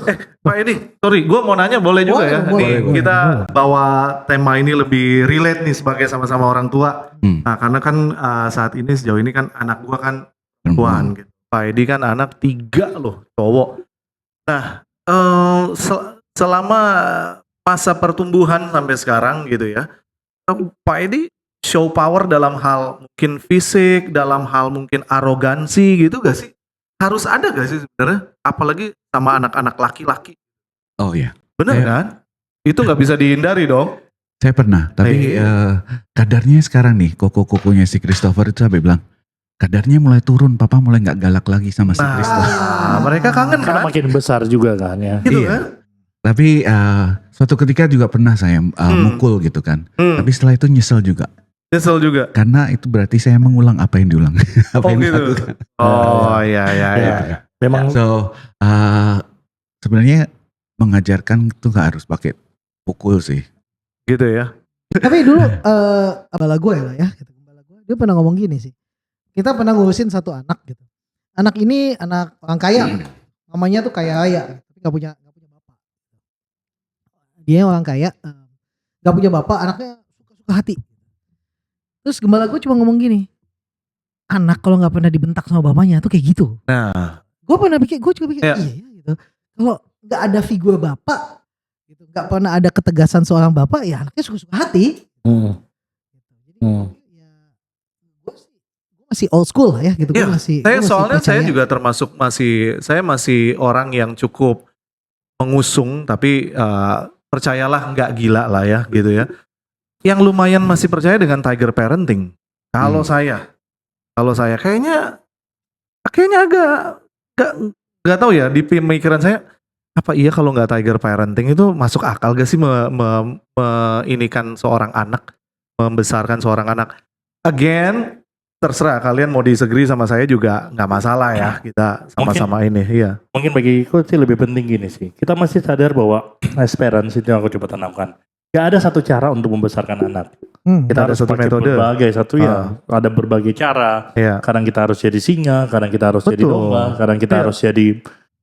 Pak Edi, sorry, gue mau nanya boleh juga ya. Boleh. Kita bawa tema ini lebih relate nih sebagai sama-sama orang tua. Nah, karena kan saat ini sejauh ini kan anak gue kan perempuan gitu. Pak Edi kan anak 3 loh, cowok. Nah, selama masa pertumbuhan sampai sekarang gitu ya, Pak Edi show power dalam hal mungkin fisik, dalam hal mungkin arogansi gitu gak sih? Harus ada gak sih sebenarnya? Apalagi sama anak-anak laki-laki. Oh ya. Bener kan? Itu gak bisa dihindari dong. Saya pernah, tapi kadarnya sekarang nih, koko-kokonya si Christopher itu sampai bilang, kadarnya mulai turun, papa mulai gak galak lagi sama si Christopher. Mereka kangen Karena kan? makin besar juga kan ya. Gitu Iya. kan? Tapi suatu ketika juga pernah saya mukul gitu kan. Tapi setelah itu nyesel juga. Nyesel juga. Karena itu berarti saya mengulang apa yang diulang. Apa Oh yang gitu. dilakukan. Oh iya. Memang So sebenarnya mengajarkan itu gak harus pakai pukul sih. Gitu ya. Tapi dulu gembala gue lah ya. Gitu. Gembala gue, dia pernah ngomong gini sih. Kita pernah ngurusin satu anak gitu. Anak ini anak orang kaya. Mamanya tuh kaya raya. Tapi gak punya bapak. Dia orang kaya. Gak punya bapak. Anaknya suka hati. Terus gembala gue cuma ngomong gini. Anak kalau gak pernah dibentak sama bapaknya tuh kayak gitu. Nah. Gue juga pikir iya gitu. Kalau gak ada figur bapak. Gitu, gak pernah ada ketegasan seorang bapak. Ya anaknya suka hati. Ya, gue masih old school lah ya gitu. Iya, saya percaya. juga termasuk saya masih orang yang cukup mengusung tapi percayalah nggak gila lah ya gitu ya. Yang lumayan masih percaya dengan tiger parenting. Kalau saya kayaknya agak nggak tahu ya di pemikiran saya apa iya kalau nggak tiger parenting itu masuk akal gak sih inikan seorang anak, membesarkan seorang anak. Again, terserah kalian mau disagree sama saya juga nggak masalah ya, kita sama-sama ini. Iya. mungkin bagiku sih lebih penting gini sih. Kita masih sadar bahwa as parents itu yang aku coba tanamkan. Gak ada satu cara untuk membesarkan anak. Kita ada harus satu pakai metode. ada berbagai cara. Iya. Kadang kita harus jadi singa, kadang kita harus jadi Betul. domba, kadang kita Iya. harus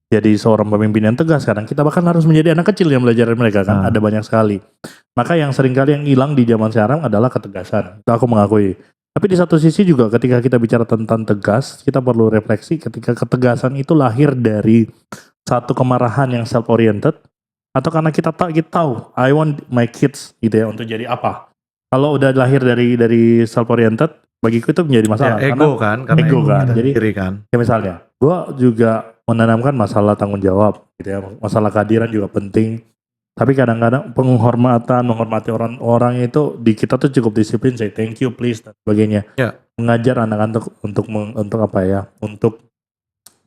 jadi seorang pemimpin yang tegas, kadang kita bahkan harus menjadi anak kecil yang belajar dari mereka kan. Ada banyak sekali. Maka yang seringkali yang hilang di zaman sekarang adalah ketegasan. Itu aku mengakui. Tapi di satu sisi juga ketika kita bicara tentang tegas, kita perlu refleksi ketika ketegasan itu lahir dari satu kemarahan yang self oriented atau karena kita tahu I want my kids gitu ya untuk jadi apa. Kalau udah lahir dari self oriented, bagiku itu menjadi masalah. Ya, ego kan, karena ego kan. Jadi diri kan. ya misalnya, gue juga menanamkan masalah tanggung jawab, gitu ya. Masalah kehadiran juga penting. Tapi kadang-kadang menghormati orang-orang itu di kita tuh cukup disiplin, say thank you please dan sebagainya. Ya. Mengajar anak-anak untuk apa ya? Untuk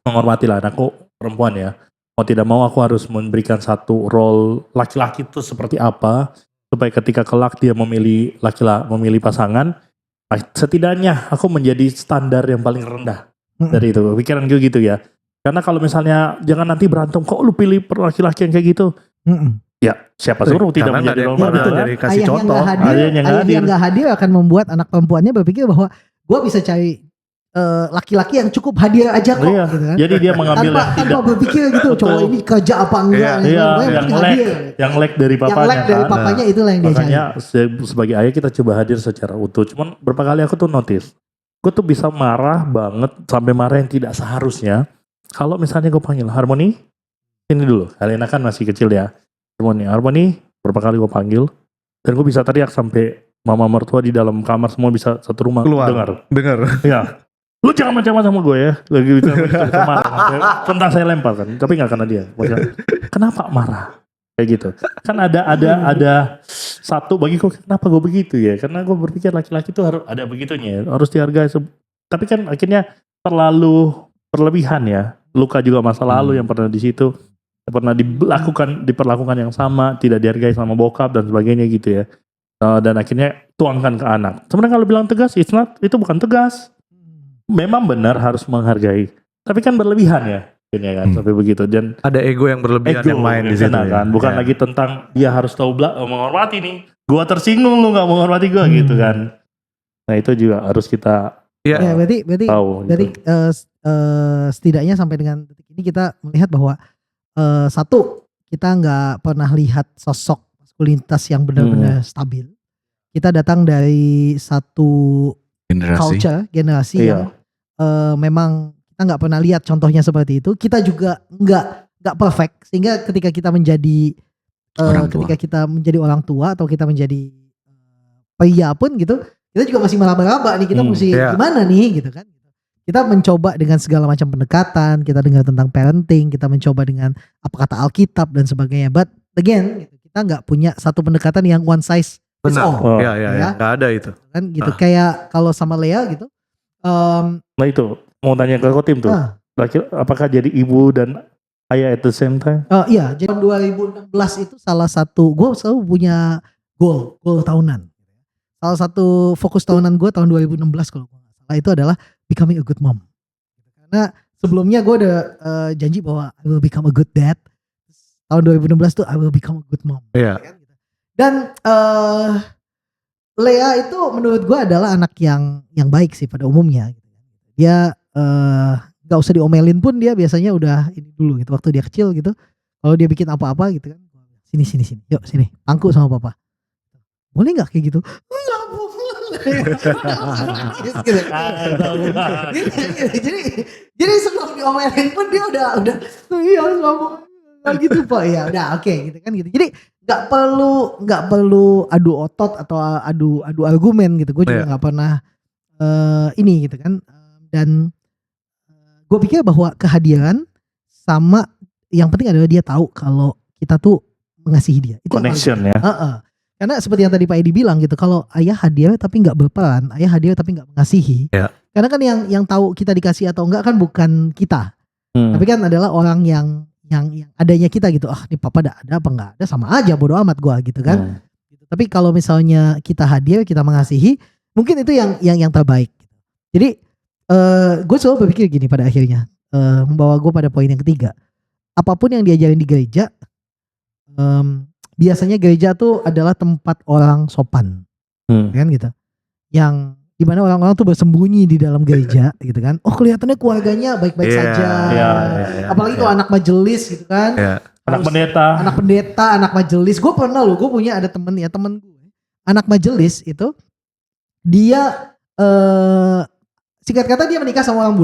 menghormati lah anakku perempuan ya. Mau tidak mau aku harus memberikan satu role laki-laki itu seperti apa supaya ketika kelak dia memilih memilih pasangan, setidaknya aku menjadi standar yang paling rendah dari itu. Pikiran gue gitu ya. Karena kalau misalnya jangan nanti berantem kok lu pilih laki-laki yang kayak gitu. Ya siapa suruh tidak Karena nggak menjadi ada yang role model pernah kan? jadi kasih ayah yang contoh. nggak hadir, Ayah yang nggak ayah hadir. yang nggak hadir akan membuat anak perempuannya berpikir bahwa gue bisa cari laki-laki yang cukup hadir aja kok, Iya. gitu kan. Jadi dia mengambil yang Tanpa tidak berpikir gitu, Betul. cowok ini kerja apa enggak, Iya, gitu. iya, Pokoknya yang penting lag, hadir. yang lag dari Yang papanya lag dari kan. papanya itulah yang dia cari. Makanya sebagai ayah kita coba hadir secara utuh. Cuman berapa kali aku tuh notice, gue tuh bisa marah banget sampai marah yang tidak seharusnya. Kalau misalnya gue panggil Harmony, sini dulu. Kalian kan masih kecil ya. Harmony, berapa kali gue panggil dan gue bisa teriak sampai mama mertua di dalam kamar semua bisa satu rumah Keluar. Dengar. Iya. Lu jangan macam-macam sama gue ya. Lagi gitu marah. Tentang saya lempar kan, tapi nggak kena dia. Maksudnya, kenapa marah? Kayak gitu. Kan ada satu bagiku kenapa gue begitu ya? Karena gue berpikir laki-laki itu harus ada begitunya, harus dihargai. Tapi kan akhirnya terlalu berlebihan ya. Luka juga masa lalu yang pernah di situ, pernah diperlakukan yang sama, tidak dihargai sama bokap dan sebagainya gitu ya. Dan akhirnya tuangkan ke anak. Sebenarnya kalau bilang tegas, itu bukan tegas. Memang benar harus menghargai, tapi kan berlebihan ya, akhirnya kan sampai begitu. Dan Ada ego yang berlebihan yang main di situ. kan, bukan lagi tentang dia harus tahu menghormati nih. Gua tersinggung lu nggak menghormati gua gitu kan. Nah itu juga harus kita Ya, berarti tahu. Dari Gitu. setidaknya sampai dengan detik ini kita melihat bahwa satu, kita nggak pernah lihat sosok maskulinitas yang benar-benar stabil. Kita datang dari satu generasi Iya. yang memang kita nggak pernah lihat contohnya seperti itu. Kita juga nggak perfect, sehingga ketika kita menjadi ketika kita menjadi orang tua atau kita menjadi pria pun gitu, kita juga masih meraba-raba nih, kita mesti gimana nih gitu kan. Kita mencoba dengan segala macam pendekatan, kita dengar tentang parenting, kita mencoba dengan apa kata Alkitab dan sebagainya. But again, gitu, kita nggak punya satu pendekatan yang one size fits Benar. all. Iya, nggak ada itu. Kan gitu, kayak kalau sama Lea gitu. Nah itu mau tanya ke Kotim tuh, apakah jadi ibu dan ayah at the same time? Iya, jadi tahun 2016 itu salah satu, gue selalu punya goal tahunan. Salah satu fokus tahunan gue tahun 2016 kalau gue nggak salah itu adalah becoming a good mom. Karena sebelumnya gue udah janji bahwa I will become a good dad. Tahun 2016 tuh I will become a good mom. Iya. Dan Lea itu menurut gue adalah anak yang baik sih pada umumnya. Dia nggak usah diomelin pun dia biasanya udah ini dulu gitu, waktu dia kecil gitu. Kalau dia bikin apa-apa gitu kan, sini, yuk sini, pangku sama papa. Boleh nggak kayak gitu? Nggak boleh. Jadi sebelum diomelin pun dia udah iya nggak boleh gitu pak, ya udah oke gitu kan gitu. Jadi nggak perlu adu otot atau adu argumen gitu. Gue juga nggak pernah ini gitu kan. Dan gue pikir bahwa kehadiran sama yang penting adalah dia tahu kalau kita tuh mengasihi dia. Itu Connection ya. Karena seperti yang tadi Pak Edi bilang gitu, kalau ayah hadir tapi nggak berperan, ayah hadir tapi nggak mengasihi. Ya. Karena kan yang tahu kita dikasih atau enggak kan bukan kita, tapi kan adalah orang yang adanya kita gitu. Nih papa ada apa enggak ada sama aja, bodo amat gua gitu kan. Tapi kalau misalnya kita hadir, kita mengasihi, mungkin itu yang terbaik. Jadi gue selalu berpikir gini pada akhirnya, membawa gue pada poin yang ketiga. Apapun yang diajarin di gereja, biasanya gereja tuh adalah tempat orang sopan, kan gitu. Yang dimana orang-orang tuh bersembunyi di dalam gereja gitu kan. Oh kelihatannya keluarganya baik-baik saja. Apalagi kalau anak majelis gitu kan. Anak pendeta, anak majelis. Gue pernah loh, gue punya ada temen gue. Anak majelis itu dia singkat kata dia menikah sama orang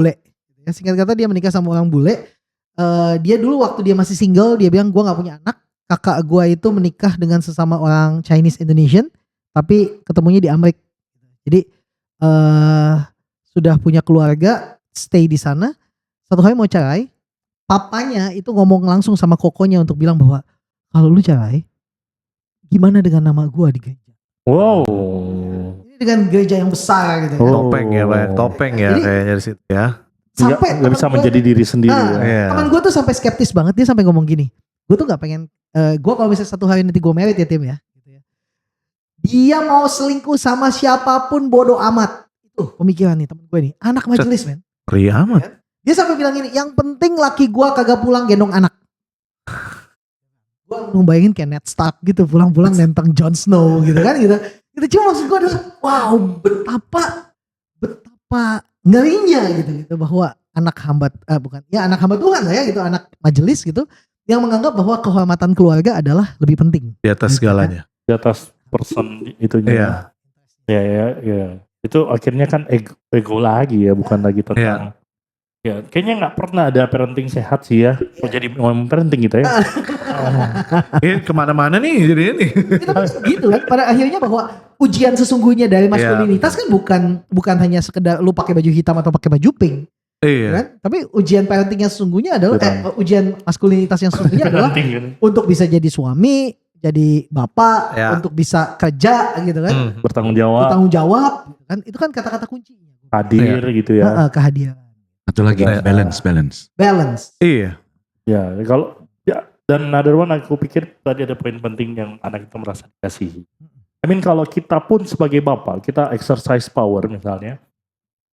bule. Dia dulu waktu dia masih single, dia bilang gue gak punya anak. Kakak gue itu menikah dengan sesama orang Chinese Indonesian, tapi ketemunya di Amerika. Jadi sudah punya keluarga, stay di sana. Satu hari mau cerai, papanya itu ngomong langsung sama kokonya untuk bilang bahwa kalau lu cerai, gimana dengan nama gue di gereja? Wow. Ini dengan gereja yang besar gitu. Topeng ya Pak, topeng ya kayaknya di situ ya. Sampai nggak bisa menjadi diri sendiri. Teman gue tuh sampai skeptis banget, dia sampai ngomong gini. Gue tuh nggak pengen, gue kalau misalnya satu hari nanti gue married ya Tim ya. Dia mau selingkuh sama siapapun bodoh amat. Itu pemikiran nih temen gue nih. Anak majelis men. Pria amat. Dia sampai bilang gini, yang penting laki gue kagak pulang gendong anak. Gue membayangin kayak Ned Stark gitu pulang-pulang nentang Jon Snow gitu kan gitu. Itu cuma maksud gue adalah wow betapa ngerinya gitu bahwa anak hamba anak hamba Tuhan lah ya gitu, anak majelis gitu yang menganggap bahwa kehormatan keluarga adalah lebih penting Di atas Gitu kan. segalanya. Di atas person itunya. Iya. Ya. Itu akhirnya kan ego lagi ya, bukan lagi tentang. Ya, kayaknya nggak pernah ada parenting sehat sih ya. Mau jadi ngomong parenting gitu ya. Kemana-mana nih jadi ini. Tapi gitu kan pada akhirnya bahwa ujian sesungguhnya dari maskulinitas kan bukan hanya sekedar lu pakai baju hitam atau pakai baju pink Iya. kan, tapi ujian parenting yang sesungguhnya adalah ujian maskulinitas yang sesungguhnya adalah Parenting kan. untuk bisa jadi suami, jadi bapak, Ya. untuk bisa kerja gitu kan, Bertanggung jawab, bertanggung jawab gitu kan, itu kan kata-kata kuncinya. hadir gitu ya. Kehadiran, Satu lagi Iya. balance. balance. Iya. Ya, kalau ya, dan another one aku pikir tadi ada poin penting yang anak kita merasa dikasihi. I mean kalau kita pun sebagai bapak, kita exercise power misalnya,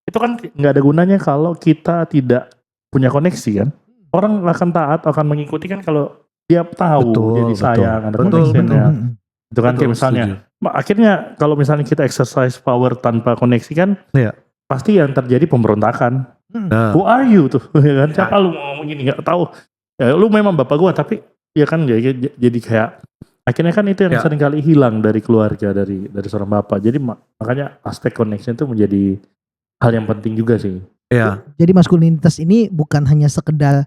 itu kan nggak ada gunanya kalau kita tidak punya koneksi kan. Orang akan taat, akan mengikuti kan kalau dia tahu, Betul, dia disayang, ada betul, connectionnya. Mm-mm. Itu kan kayak Betul, misalnya, setuju. akhirnya kalau misalnya kita exercise power tanpa koneksi kan, Iya. pasti yang terjadi pemberontakan. Nah, Who are you tuh? Ya kan? Siapa lu ngomong gini nggak tahu. Ya, lu memang bapak gua tapi ya kan jadi kayak akhirnya kan itu yang Ya. sering kali hilang dari keluarga dari seorang bapak. Jadi makanya aspek connection itu menjadi hal yang penting juga sih. iya. Jadi maskulinitas ini bukan hanya sekedar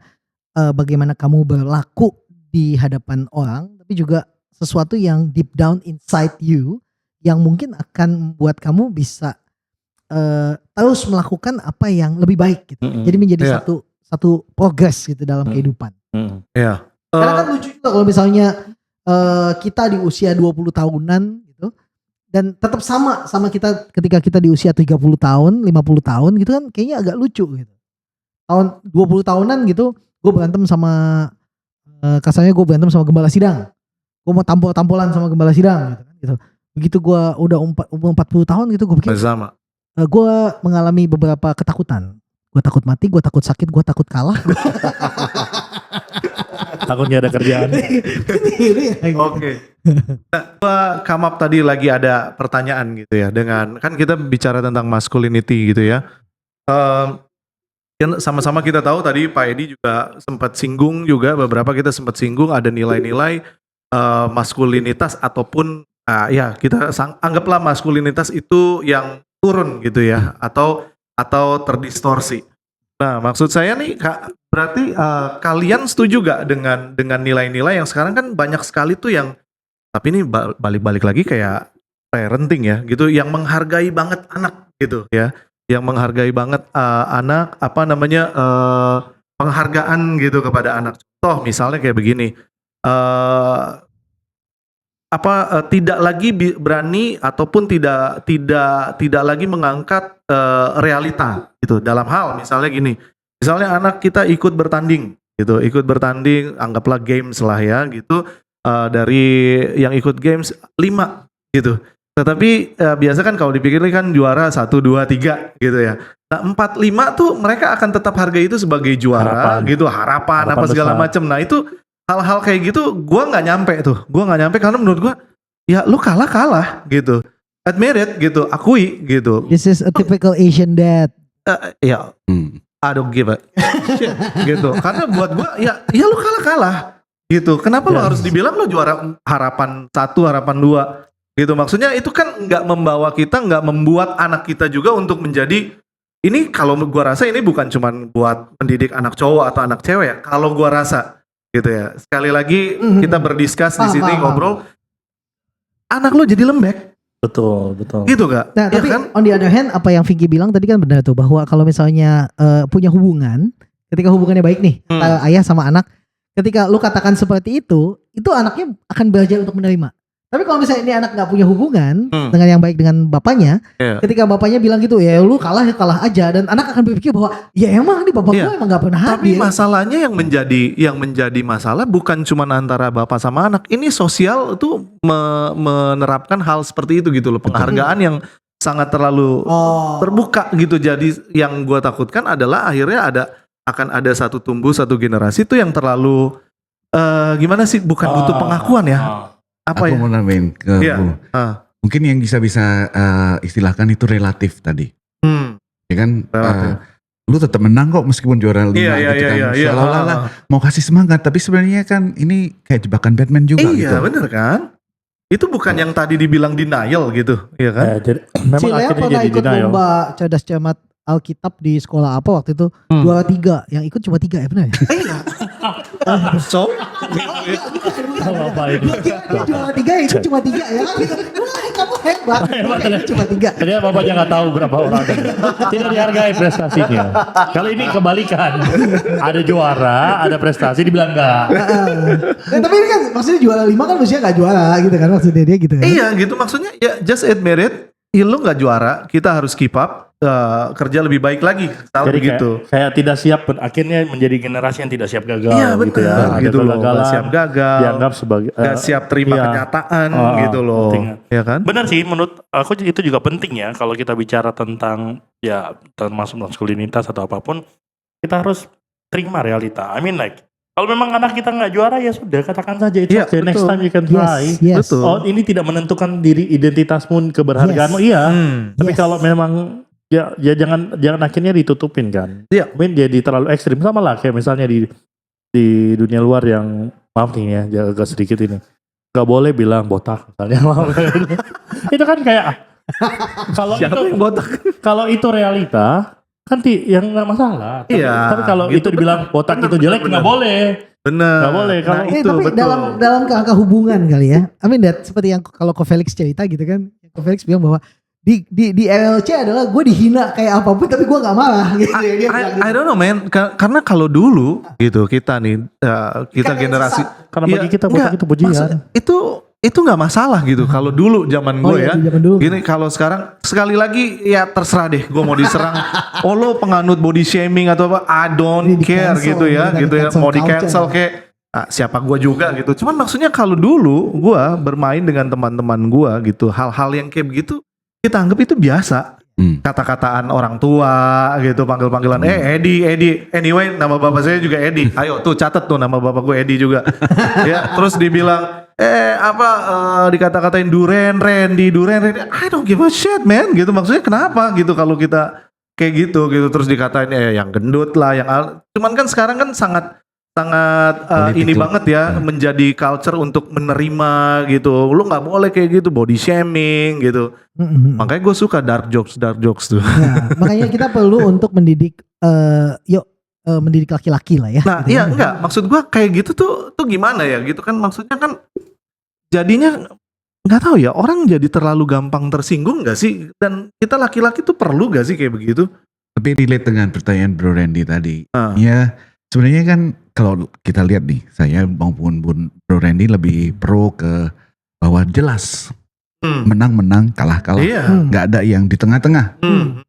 bagaimana kamu berlaku di hadapan orang, tapi juga sesuatu yang deep down inside you yang mungkin akan membuat kamu bisa terus melakukan apa yang lebih baik gitu. Mm-mm. Jadi menjadi Iya. satu progres gitu dalam Mm. kehidupan. Hmm. Iya. Karena kan lucu juga kalau misalnya kita di usia 20 tahunan gitu dan tetap sama kita ketika kita di usia 30 tahun, 50 tahun gitu kan kayaknya agak lucu gitu. Tahun 20 tahunan gitu gue berantem sama kasarnya gue berantem sama gembala sidang. Gue mau tampol-tampolan sama gembala sidang gitu kan gitu. Begitu gue udah umur 40 tahun gitu gue pikir Sama. gue mengalami beberapa ketakutan. Gue takut mati, gue takut sakit, gue takut kalah. Takutnya ada kerjaan. Oke. Nah, gua come up tadi lagi ada pertanyaan gitu ya dengan kan kita bicara tentang masculinity gitu ya. Kan sama-sama kita tahu tadi Pak Edi juga sempat singgung juga beberapa kita sempat singgung ada nilai-nilai maskulinitas ataupun ya kita anggaplah maskulinitas itu yang turun gitu ya atau terdistorsi. Nah, maksud saya nih Kak, berarti kalian setuju gak dengan nilai-nilai yang sekarang kan banyak sekali tuh yang tapi ini balik-balik lagi kayak parenting ya gitu yang menghargai banget anak gitu ya. Yang menghargai banget anak penghargaan gitu kepada anak. Contoh misalnya kayak begini. Tidak lagi berani ataupun tidak lagi mengangkat realita gitu dalam hal misalnya gini, misalnya anak kita ikut bertanding anggaplah games lah ya gitu, dari yang ikut games 5 gitu, tetapi biasa kan kalau dipikir kan juara 1, 2, 3 gitu ya. Nah 4, 5 tuh mereka akan tetap hargai itu sebagai juara harapan apa segala macam. Nah itu hal-hal kayak gitu gue nggak nyampe karena menurut gue ya lu kalah gitu, admit it gitu, akui gitu. This is a typical Asian dad. Ya I don't give a shit gitu, karena buat gue ya lu kalah gitu, kenapa lu harus dibilang lu juara harapan 1, harapan 2 gitu. Maksudnya itu kan nggak membawa kita, nggak membuat anak kita juga untuk menjadi ini. Kalau gue rasa ini bukan cuman buat mendidik anak cowok atau anak cewek ya, kalau gue rasa gitu ya. Sekali lagi kita berdiskus di sini ngobrol, anak lo jadi lembek. Betul. Gitu gak? Nah, Ya tapi kan? on the other hand apa yang Vicky bilang tadi kan benar tuh bahwa kalau misalnya punya hubungan, ketika hubungannya baik nih, antara ayah sama anak, ketika lu katakan seperti itu anaknya akan belajar untuk menerima. Tapi kalau misalnya ini anak nggak punya hubungan dengan yang baik dengan bapaknya, ketika bapaknya bilang gitu, ya lu kalah aja, dan anak akan berpikir bahwa ya emang nih bapak gue emang nggak pernah Tapi hadir. masalahnya yang menjadi masalah bukan cuma antara bapak sama anak. Ini sosial itu menerapkan hal seperti itu gitu loh, penghargaan yang sangat terlalu terbuka gitu. Jadi yang gue takutkan adalah akhirnya akan ada satu generasi tuh yang terlalu gimana sih? Bukan butuh pengakuan ya? Apa Aku ya? mau nambahin ke Iya. Bu. Mungkin yang bisa istilahkan itu relatif tadi. Ya kan? Relatif. Lu tetap menang kok meskipun juara 5 Iya, gitu kan. iya. Seolah-olah mau kasih semangat, tapi sebenarnya kan ini kayak jebakan Batman juga gitu. Iya, bener kan? Itu bukan yang tadi dibilang denial gitu, iya kan? Jadi, memang Cilea akhirnya pernah jadi ikut denial. lomba cerdas cermat Alkitab di sekolah apa waktu itu? Juara 3, yang ikut cuma 3 ya benar ya? So, Apa ini? Dia juara 3 itu cuma 3 ya kan? Wah, kamu hebat. Cuma 3. Ternyata bapaknya nggak tahu berapa orang. Tidak dihargai prestasinya. Kalau ini kebalikan. Ada juara, ada prestasi dibilang enggak. Tapi ini kan maksudnya juara 5 kan maksudnya gak juara gitu kan maksudnya dia gitu kan. iya gitu maksudnya ya just admit it. Ya, lu nggak juara, kita harus keep up, kerja lebih baik lagi. Tahu Jadi gitu. kayak tidak siap, akhirnya menjadi generasi yang tidak siap gagal. Iya gitu ya. benar, Ada gitu loh. kegagalan, Gak siap gagal, dianggap sebagai gak siap terima iya. kenyataan gitu loh. penting. Ya kan? Benar sih, menurut aku itu juga penting ya kalau kita bicara tentang ya termasuk maskulinitas atau apapun, kita harus terima realita. I mean like kalau memang anak kita nggak juara ya sudah katakan saja itu Iya, okay. Next betul. time you can try. Yes. Betul. Oh ini tidak menentukan diri identitasmu, keberhargaanmu, Yes. iya. Tapi Yes. kalau memang ya jangan akhirnya ditutupin kan. Iya. Mungkin jadi terlalu ekstrim sama lah kayak misalnya di dunia luar yang maaf nih ya agak sedikit ini nggak boleh bilang botak misalnya. Itu kan kayak kalau Siapa itu yang botak? kalau itu realita kan yang nggak masalah. Iya, Tapi kalau gitu, itu dibilang botak itu jelek nggak boleh. Bener. Nggak boleh, kalau Eh, itu tapi betul. dalam kerangka hubungan kali ya. I mean that seperti yang kalau Ko Felix cerita gitu kan. Ko Felix bilang bahwa di LLC adalah gue dihina kayak apapun tapi gue gak marah gitu ya. Dia bilang gitu. I don't know man, karena kalau dulu gitu kita nih kita Kan generasi Karena Iya, bagi kita botak enggak, itu pujian. maksudnya itu nggak masalah gitu. Kalau dulu zaman gue iya, ya, di zaman dulu. gini kalau sekarang sekali lagi ya terserah deh, gue mau diserang. Oh lo penganut body shaming atau apa? I don't Ini di care cancel, gitu ya, bukan gitu ya. cancel Mau di culture. cancel kayak siapa gue juga gitu. Cuman maksudnya kalau dulu gue bermain dengan teman-teman gue gitu, hal-hal yang kayak begitu kita anggap itu biasa. Kata-kataan orang tua gitu, panggil-panggilan Edi, anyway nama bapak saya juga Edi, ayo tuh catat tuh nama bapak gue Edi juga. Ya terus dibilang dikata-katain Randy, I don't give a shit man gitu, maksudnya kenapa gitu kalau kita kayak gitu terus dikatain yang gendut lah, cuman kan sekarang kan sangat ini Political. banget ya, menjadi culture untuk menerima gitu, lu nggak boleh kayak gitu, body shaming gitu. Makanya gue suka dark jokes tuh. Nah, makanya kita perlu untuk mendidik mendidik laki-laki lah ya. Nah gitu iya kan. enggak, maksud gue kayak gitu tuh gimana ya gitu kan, maksudnya kan jadinya nggak tahu ya, orang jadi terlalu gampang tersinggung gak sih, dan kita laki-laki tuh perlu gak sih kayak begitu? Tapi relate dengan pertanyaan Bro Randy tadi. Ah. Ya sebenarnya kan kalau kita lihat nih, saya maupun Bro Randy lebih pro ke bahwa jelas menang-menang, kalah-kalah. Iya. Nggak ada yang di tengah-tengah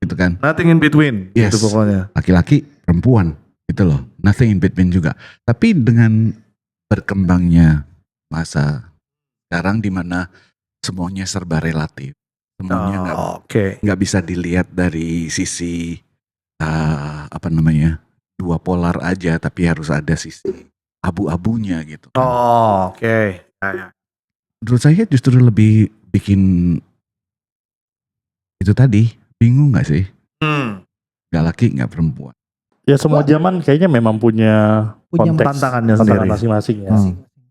gitu kan. Nothing in between Yes. gitu pokoknya. Laki-laki, perempuan gitu loh. Nothing in between juga. Tapi dengan berkembangnya masa sekarang di mana semuanya serba relatif. Semuanya Oke. nggak bisa dilihat dari sisi dua polar aja, tapi harus ada sisi abu-abunya gitu. Oke. Ya. Menurut saya justru lebih bikin itu tadi, bingung nggak sih? Nggak laki nggak perempuan. Ya semua zaman kayaknya memang punya Punya konteks tantangannya tantangan sendiri. masing-masing ya.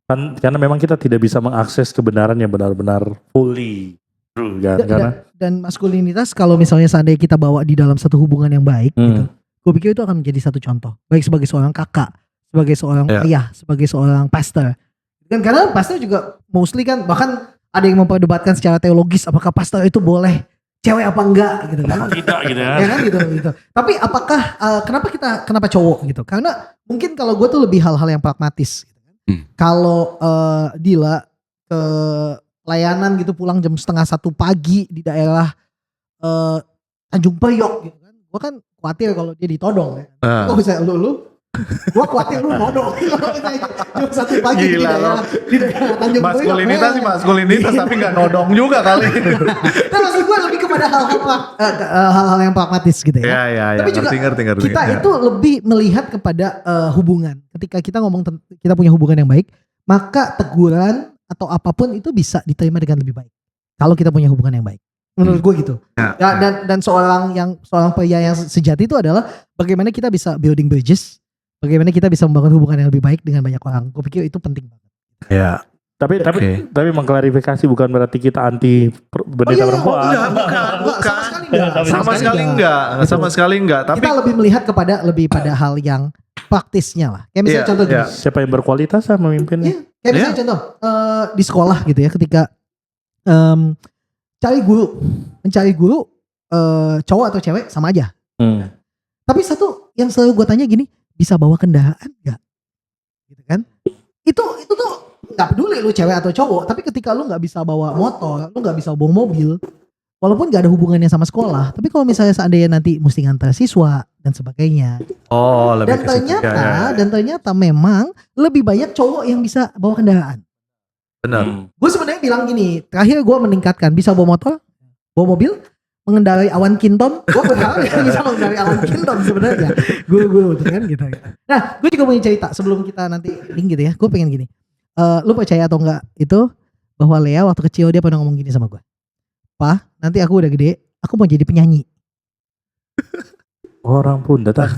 Kan karena memang kita tidak bisa mengakses kebenaran yang benar-benar fully true kan, karena Dan maskulinitas kalau misalnya seandainya kita bawa di dalam satu hubungan yang baik gitu. Gue pikir itu akan menjadi satu contoh. Baik sebagai seorang kakak, sebagai seorang ayah, sebagai seorang pastor. Dan karena pastor juga mostly kan, bahkan ada yang memperdebatkan secara teologis apakah pastor itu boleh cewek apa enggak gitu kan. tidak gitu ya. Ya kan gitu. Tapi apakah kenapa cowok gitu? Karena mungkin kalau gue tuh lebih hal-hal yang pragmatis. Gitu kan. Kalau Dila ke layanan gitu pulang jam 1:30 pagi di daerah Tanjung Priok gitu kan, gue kan khawatir kalau dia ditodong ya. Kok bisa lu Gua khawatir lu nodong. Jam 1 pagi di Gila daerah, di daerah Tanjung Priok. Maskulinitas sih maskulinitas tapi nggak nodong juga kali. Nah, maksud gue lebih kepada hal-hal yang pragmatis gitu ya. Ya, Tapi juga ngerti. kita itu lebih melihat kepada hubungan. Ketika kita ngomong kita punya hubungan yang baik, maka teguran atau apapun itu bisa diterima dengan lebih baik. Kalau kita punya hubungan yang baik. Menurut gue gitu. Dan seorang pria yang sejati itu adalah bagaimana kita bisa building bridges, bagaimana kita bisa membangun hubungan yang lebih baik dengan banyak orang. Gue pikir itu penting banget. Ya. Tapi mengklarifikasi bukan berarti kita anti pendeta perempuan. Sama sekali enggak. Tapi Kita lebih melihat lebih pada hal yang praktisnya lah. Kayak misalnya contoh gini. Siapa yang berkualitas lah memimpinnya. Kayak misalnya contoh di sekolah gitu ya, ketika mencari guru cowok atau cewek sama aja. Tapi satu yang selalu gue tanya gini, bisa bawa kendaraan nggak? Gitu kan? Itu tuh nggak peduli lu cewek atau cowok, tapi ketika lu nggak bisa bawa motor, lu nggak bisa bawa mobil, walaupun nggak ada hubungannya sama sekolah, tapi kalau misalnya seandainya nanti mesti ngantar siswa dan sebagainya, lebih dan ternyata memang lebih banyak cowok yang bisa bawa kendaraan. benar. Gue sebenarnya bilang gini, terakhir gue meningkatkan bisa bawa motor, bawa mobil, mengendarai awan kinton. Gue berharap ya bisa mengendarai awan kinton sebenarnya. Guru-guru kan gitu. Nah, gue juga punya cerita sebelum kita nanti link gitu ya. Gue pengen gini. Lu percaya atau enggak itu bahwa Lea waktu kecil dia pernah ngomong gini sama gue. Pa, nanti aku udah gede, aku mau jadi penyanyi. Orang pun datang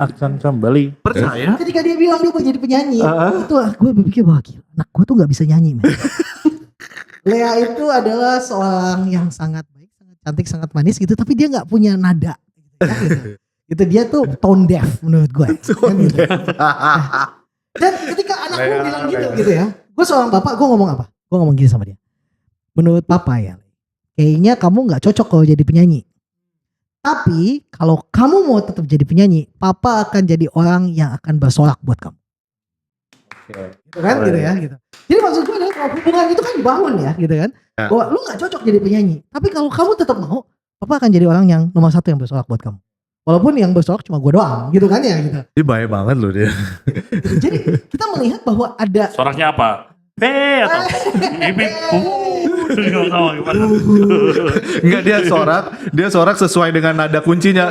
akan kembali. Percaya? Ketika dia bilang dia mau jadi penyanyi, itu gue berpikir bahwa gila, anak gue tuh nggak bisa nyanyi. Man. Lea itu adalah seorang yang sangat baik, sangat cantik, sangat manis gitu, tapi dia nggak punya nada. Gitu. Dia tuh tone deaf menurut gue. Dan ketika anak gue bilang gitu ya, gue seorang bapak, gue ngomong apa? Gue ngomong gini sama dia. Menurut papa ya, kayaknya kamu nggak cocok kalau jadi penyanyi. Tapi kalau kamu mau tetap jadi penyanyi, papa akan jadi orang yang akan bersorak buat kamu. Gitu kan, gitu ya, gitu. Jadi maksud gue adalah kalau hubungan itu kan dibangun ya, gitu kan. Bahwa lu nggak cocok jadi penyanyi, tapi kalau kamu tetap mau, papa akan jadi orang yang nomor 1 yang bersorak buat kamu. Walaupun yang bersorak cuma gue doang, gitu kan ya, gitu. Dia baik banget loh dia. Jadi kita melihat bahwa ada Soraknya apa? Atau bibit. Gak tahu gimana. Enggak, dia sorak sesuai dengan nada kuncinya.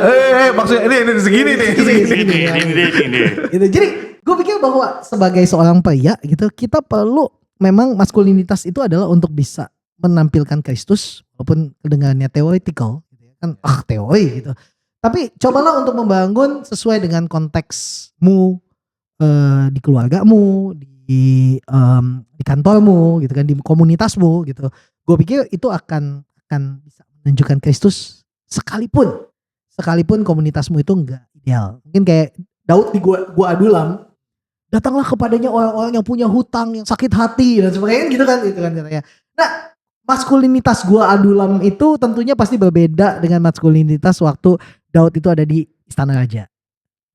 Maksudnya ini segini nih. Ini. gitu. Jadi gue pikir bahwa sebagai seorang pria gitu, kita perlu memang maskulinitas itu adalah untuk bisa menampilkan Kristus, walaupun kedengarannya teoretikal, gitu ya. Kan teori gitu. Tapi cobalah untuk membangun sesuai dengan konteksmu di keluargamu, di kantormu, gitu kan, di komunitasmu, gitu. Gue pikir itu akan bisa menunjukkan Kristus sekalipun komunitasmu itu enggak ideal. Mungkin kayak Daud di gua Adulam, datanglah kepadanya orang-orang yang punya hutang, yang sakit hati dan sebagainya, gitu kan katanya. Nah, maskulinitas gua Adulam itu tentunya pasti berbeda dengan maskulinitas waktu Daud itu ada di istana raja.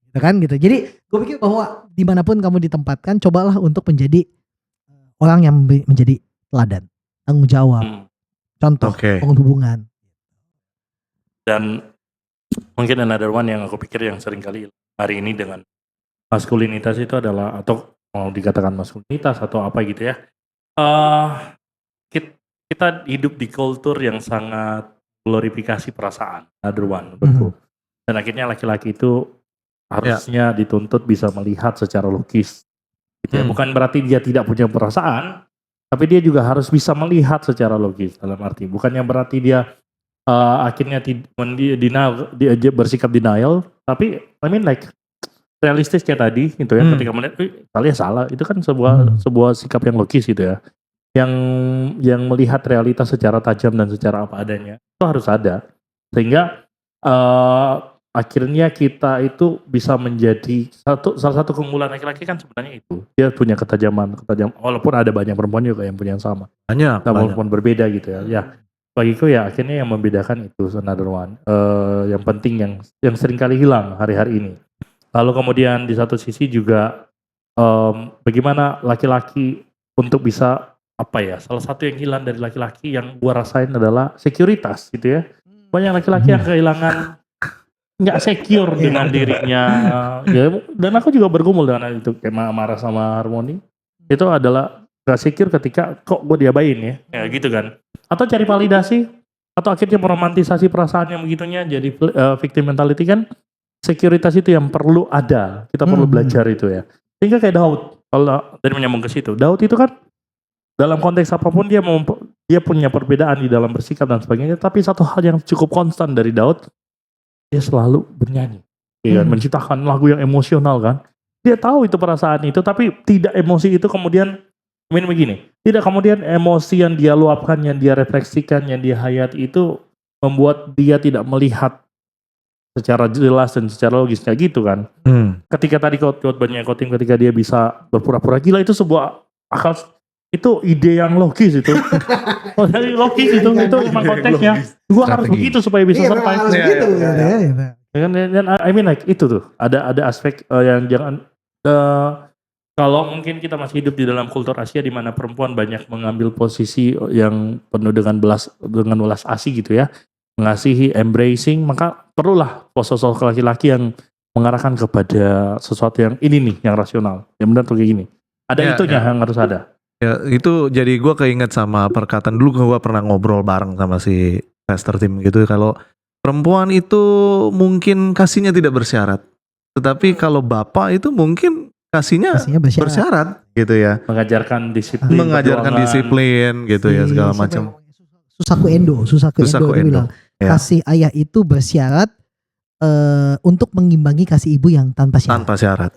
Gitu kan gitu. Jadi gue pikir bahwa dimanapun kamu ditempatkan, cobalah untuk menjadi orang yang menjadi teladan, tanggung jawab, contoh, bangun hubungan. Dan mungkin another one yang aku pikir yang sering kali hari ini dengan maskulinitas itu adalah, atau mau dikatakan maskulinitas atau apa gitu ya, kita hidup di kultur yang sangat glorifikasi perasaan, another one, betul. Dan akhirnya laki-laki itu harusnya dituntut bisa melihat secara logis. Gitu ya. Bukan berarti dia tidak punya perasaan, tapi dia juga harus bisa melihat secara logis. Dalam arti, bukannya berarti dia akhirnya dia bersikap denial, tapi I mean like realistis kayak tadi gitu ya. Ketika melihat, kalian salah, itu kan sebuah sikap yang logis gitu ya. Yang melihat realitas secara tajam dan secara apa adanya, itu harus ada. Sehingga akhirnya kita itu bisa menjadi salah satu keunggulan laki-laki kan sebenarnya itu. Dia punya ketajaman, walaupun ada banyak perempuan juga yang punya yang sama. Walaupun berbeda gitu ya. Ya, bagiku ya akhirnya yang membedakan itu another one. Yang penting yang sering kali hilang hari-hari ini. Lalu kemudian di satu sisi juga bagaimana laki-laki untuk bisa salah satu yang hilang dari laki-laki yang gua rasain adalah sekuritas gitu ya. Banyak laki-laki yang kehilangan nggak secure dengan dirinya. Ya, dan aku juga bergumul dengan itu kayak marah sama Harmoni. Itu adalah gak secure ketika kok gue diabain ya gitu kan. Atau cari validasi, atau akhirnya meromantisasi perasaan yang begitunya jadi victim mentality kan. Sekuritas itu yang perlu ada, kita perlu belajar itu ya. Sehingga kayak Daud, kalau dari menyambung ke situ, Daud itu kan dalam konteks apapun dia punya perbedaan di dalam bersikap dan sebagainya, tapi satu hal yang cukup konstan dari Daud, dia selalu bernyanyi, ya, menciptakan lagu yang emosional kan. Dia tahu itu perasaan itu, tapi tidak emosi itu kemudian begini. Tidak kemudian emosi yang dia luapkan, yang dia refleksikan, yang dia hayati itu membuat dia tidak melihat secara jelas dan secara logis kayak gitu kan. Ketika tadi banyak quoting ketika dia bisa berpura-pura gila itu sebuah akal, itu ide yang logis itu. Oh, dari logis itu emang konteksnya. Gua harus begitu supaya bisa survive. Harus begitu ya. Dan I mean like itu tuh ada aspek yang jangan kalau mungkin kita masih hidup di dalam kultur Asia di mana perempuan banyak mengambil posisi yang penuh dengan welas asih gitu ya, mengasihi, embracing, maka perlulah sosok laki-laki yang mengarahkan kepada sesuatu yang ini nih, yang rasional, yang benar tuh kayak gini. Ada itunya yang harus ada. Ya itu jadi gue keinget sama perkataan dulu gue pernah ngobrol bareng sama si Pastor Tim gitu, kalau perempuan itu mungkin kasihnya tidak bersyarat, tetapi kalau bapak itu mungkin kasihnya bersyarat gitu ya. Mengajarkan disiplin gitu ya, segala macam. Susaku Endo bilang kasih ayah itu bersyarat untuk mengimbangi kasih ibu yang tanpa syarat.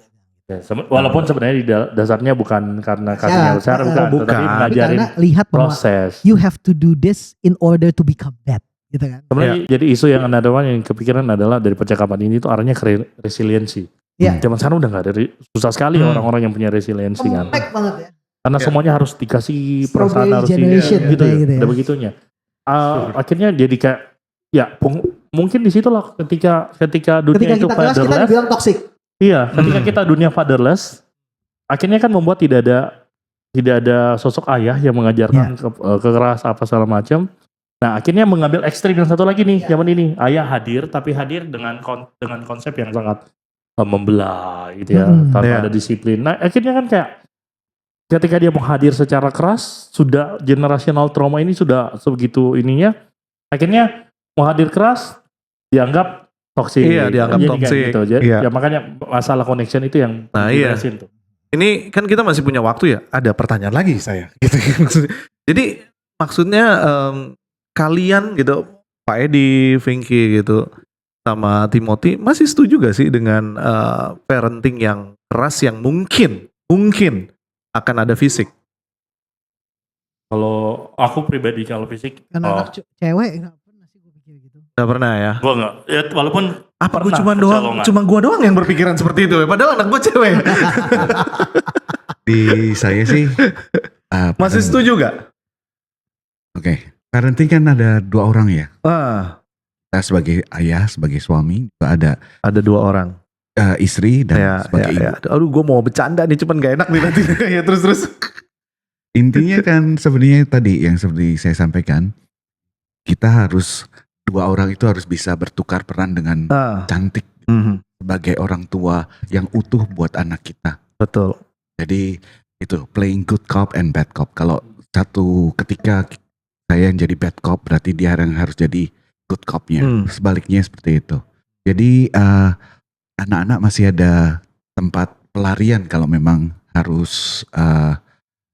Ya, walaupun sebenarnya di dasarnya bukan karena kasihnya bersyarat, bukan. Tapi mengajarin lihat proses. You have to do this in order to become that, gitu kan. Sebenarnya jadi isu yang yang kepikiran adalah dari percakapan ini tuh arahnya ke resiliensi. Zaman sekarang udah gak ada, susah sekali orang-orang yang punya resiliensi kan. Banget ya. Karena semuanya harus dikasih perasaan, harus gitu ya. Udah begitunya. Akhirnya jadi kayak mungkin disitulah ketika dunia itu fatherless, kita dibilang toxic. Iya, ketika kita dunia fatherless, akhirnya kan membuat tidak ada sosok ayah yang mengajarkan kekeras apa segala macam. Nah, akhirnya mengambil ekstrim yang satu lagi nih, zaman ini. Ayah hadir, tapi hadir dengan konsep yang sangat membelah gitu ya, tanpa ada disiplin. Nah, akhirnya kan kayak ketika dia mau hadir secara keras, sudah generational trauma ini sudah sebegitu ininya, akhirnya mau hadir keras dianggap toksik. Iya, dianggap toksik. Gitu. Ya makanya masalah connection itu yang dijelasin tuh. Ini kan kita masih punya waktu ya. Ada pertanyaan lagi saya. Gitu. Jadi maksudnya kalian gitu, Pak Edi, Vinky gitu, sama Timothy masih setuju gak sih dengan parenting yang keras yang mungkin akan ada fisik? Kalau aku pribadi kalau fisik, karena anak cewek nggak pernah sih gue pikir gitu. Nggak pernah ya? Gue nggak. Ya, walaupun apa gue cuma gue doang yang berpikiran seperti itu ya? Padahal anak gue cewek. Di saya sih masih setuju gak? Oke. Parenting kan ada 2 orang ya. Kita sebagai ayah, sebagai suami juga ada 2 orang. Istri dan sebagai ibu. Aduh, gue mau bercanda nih, cuman gak enak nih nanti. Ya terus. Intinya kan sebenarnya tadi yang seperti saya sampaikan, kita harus 2 orang itu harus bisa bertukar peran dengan cantik sebagai orang tua yang utuh buat anak kita. Betul. Jadi itu playing good cop and bad cop. Kalau satu ketika saya yang jadi bad cop, berarti dia yang harus jadi good copnya. Sebaliknya seperti itu. Jadi anak-anak masih ada tempat pelarian kalau memang harus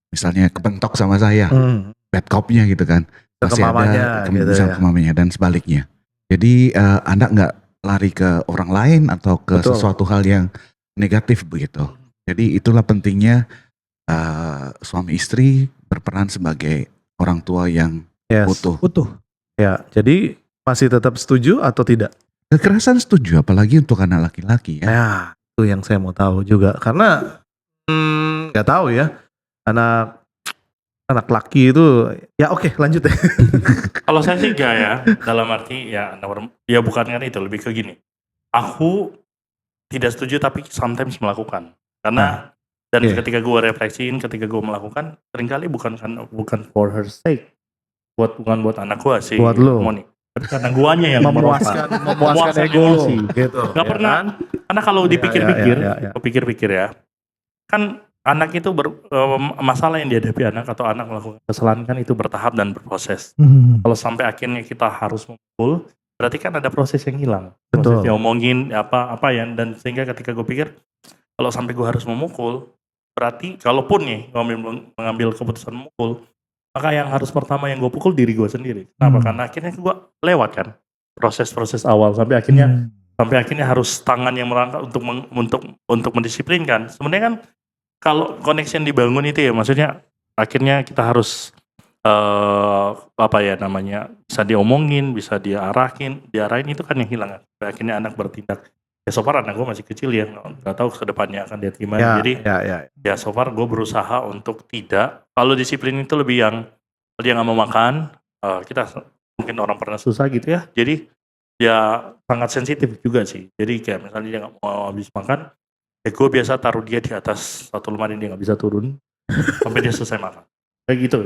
misalnya kebentok sama saya, bad copnya gitu kan. Masih ada ke mamanya dan sebaliknya. Jadi anak nggak lari ke orang lain atau ke sesuatu hal yang negatif begitu. Jadi itulah pentingnya suami istri berperan sebagai orang tua yang utuh. Ya, jadi masih tetap setuju atau tidak? Kekerasan setuju, apalagi untuk anak laki-laki ya. Ya, itu yang saya mau tahu juga. Karena nggak tahu ya, anak laki itu ya oke, lanjut ya. Kalau saya sih enggak ya, dalam arti ya bukan kan itu, lebih ke gini. Aku tidak setuju tapi sometimes melakukan. Karena ketika gue refleksiin, ketika gue melakukan, seringkali bukan for her sake. Bukan buat anak gue sih. Buat lo. Moni. Karena guanya yang memuaskan ego lu, emosi. gitu. Gak ya pernah. kan? Karena kalau dipikir-pikir, Ya. pikir-pikir ya, kan anak itu masalah yang dihadapi anak atau anak melakukan kesalahan kan itu bertahap dan berproses. Kalau sampai akhirnya kita harus memukul, berarti kan ada proses yang hilang. Betul. Proses ngomongin apa ya, dan sehingga ketika gue pikir kalau sampai gue harus memukul, berarti kalaupun nih mengambil keputusan memukul, maka yang harus pertama yang gue pukul diri gue sendiri. Kenapa? Karena akhirnya gue lewat kan proses-proses awal sampai akhirnya harus tangan yang merangkak untuk mendisiplinkan. Sebenarnya kan kalau connection dibangun itu ya, maksudnya akhirnya kita harus bisa diomongin, bisa diarahin itu kan yang hilang kan. Sampai akhirnya anak bertindak. Ya so far anak gue masih kecil ya, nggak tahu ke depannya akan lihat gimana. Jadi ya so far gue berusaha untuk tidak. Kalau disiplin itu lebih yang dia nggak mau makan, kita mungkin orang pernah susah gitu ya. Jadi ya sangat sensitif juga sih. Jadi kayak misalnya dia nggak mau habis makan, ya gue biasa taruh dia di atas satu lemari, dia nggak bisa turun sampai dia selesai makan. Kayak gitu.